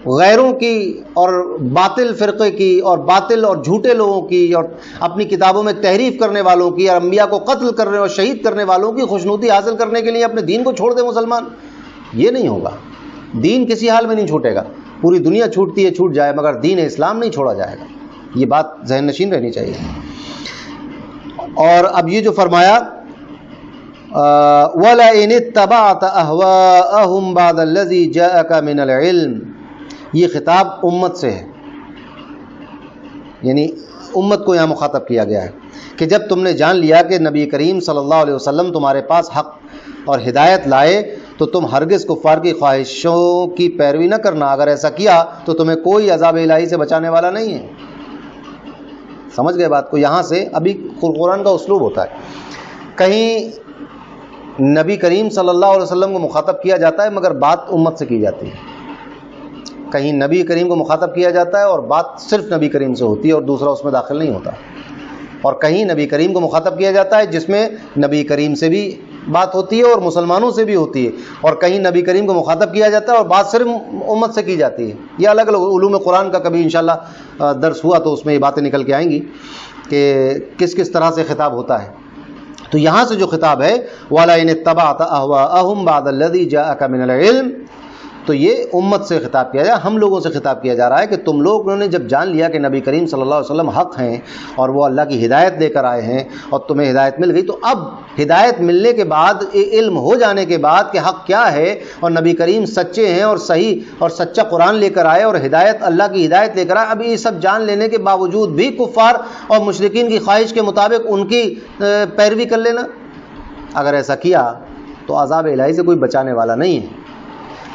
غیروں کی اور باطل فرقے کی اور باطل اور جھوٹے لوگوں کی اور اپنی کتابوں میں تحریف کرنے والوں کی اور انبیاء کو قتل کرنے اور شہید کرنے والوں کی خوشنودی حاصل کرنے کے لیے اپنے دین کو چھوڑ دے مسلمان، یہ نہیں ہوگا۔ دین کسی حال میں نہیں چھوٹے گا، پوری دنیا چھوٹتی ہے چھوٹ جائے، مگر دین اسلام نہیں چھوڑا جائے گا، یہ بات ذہن نشین رہنی چاہیے۔ اور اب یہ جو فرمایا وَلَئِنِ اتَّبَعْتَ أَهْوَاءَهُمْ بَعْدَ الَّذِي جَاءَكَ مِنَ الْعِلْمِ، یہ خطاب امت سے ہے، یعنی امت کو یہاں مخاطب کیا گیا ہے کہ جب تم نے جان لیا کہ نبی کریم صلی اللہ علیہ وسلم تمہارے پاس حق اور ہدایت لائے تو تم ہرگز کفار کی خواہشوں کی پیروی نہ کرنا، اگر ایسا کیا تو تمہیں کوئی عذاب الہی سے بچانے والا نہیں ہے۔ سمجھ گئے بات کو؟ یہاں سے ابھی قرآن کا اسلوب ہوتا ہے، کہیں نبی کریم صلی اللہ علیہ وسلم کو مخاطب کیا جاتا ہے مگر بات امت سے کی جاتی ہے، کہیں نبی کریم کو مخاطب کیا جاتا ہے اور بات صرف نبی کریم سے ہوتی ہے اور دوسرا اس میں داخل نہیں ہوتا، اور کہیں نبی کریم کو مخاطب کیا جاتا ہے جس میں نبی کریم سے بھی بات ہوتی ہے اور مسلمانوں سے بھی ہوتی ہے، اور کہیں نبی کریم کو مخاطب کیا جاتا ہے اور بات صرف امت سے کی جاتی ہے۔ یہ الگ الگ علوم قرآن کا کبھی انشاءاللہ درس ہوا تو اس میں یہ باتیں نکل کے آئیں گی کہ کس کس طرح سے خطاب ہوتا ہے۔ تو یہاں سے جو خطاب ہے وَلَئِنِ اتَّبَعْتَ أَهْوَاءَهُمْ بَعْدَ الَّذِي جَاءَكَ مِنَ الْعِلْمِ، تو یہ امت سے خطاب کیا جائے، ہم لوگوں سے خطاب کیا جا رہا ہے کہ تم لوگوں نے جب جان لیا کہ نبی کریم صلی اللہ علیہ وسلم حق ہیں اور وہ اللہ کی ہدایت لے کر آئے ہیں اور تمہیں ہدایت مل گئی، تو اب ہدایت ملنے کے بعد، علم ہو جانے کے بعد کہ حق کیا ہے اور نبی کریم سچے ہیں اور صحیح اور سچا قرآن لے کر آئے اور ہدایت اللہ کی ہدایت لے کر آئے، اب یہ سب جان لینے کے باوجود بھی کفار اور مشرکین کی خواہش کے مطابق ان کی پیروی کر لینا، اگر ایسا کیا تو عذاب الہی سے کوئی بچانے والا نہیں ہے۔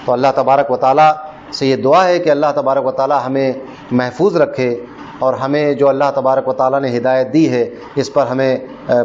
تو اللہ تبارک و تعالیٰ سے یہ دعا ہے کہ اللہ تبارک و تعالیٰ ہمیں محفوظ رکھے اور ہمیں جو اللہ تبارک و تعالیٰ نے ہدایت دی ہے اس پر ہمیں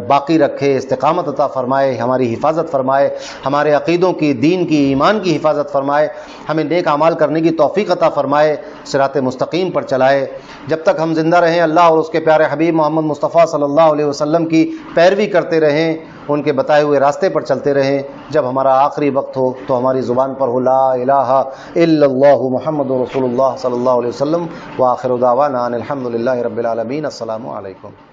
باقی رکھے، استقامت عطا فرمائے، ہماری حفاظت فرمائے، ہمارے عقیدوں کی، دین کی، ایمان کی حفاظت فرمائے، ہمیں نیک اعمال کرنے کی توفیق عطا فرمائے، صراط مستقیم پر چلائے۔ جب تک ہم زندہ رہیں اللہ اور اس کے پیارے حبیب محمد مصطفیٰ صلی اللہ علیہ وسلم کی پیروی کرتے رہیں، ان کے بتائے ہوئے راستے پر چلتے رہیں، جب ہمارا آخری وقت ہو تو ہماری زبان پر ہو لا الہ الا اللہ محمد رسول اللہ صلی اللہ علیہ وسلم، وآخر دعوانا ان الحمد للہ رب العالمین۔ السلام علیکم۔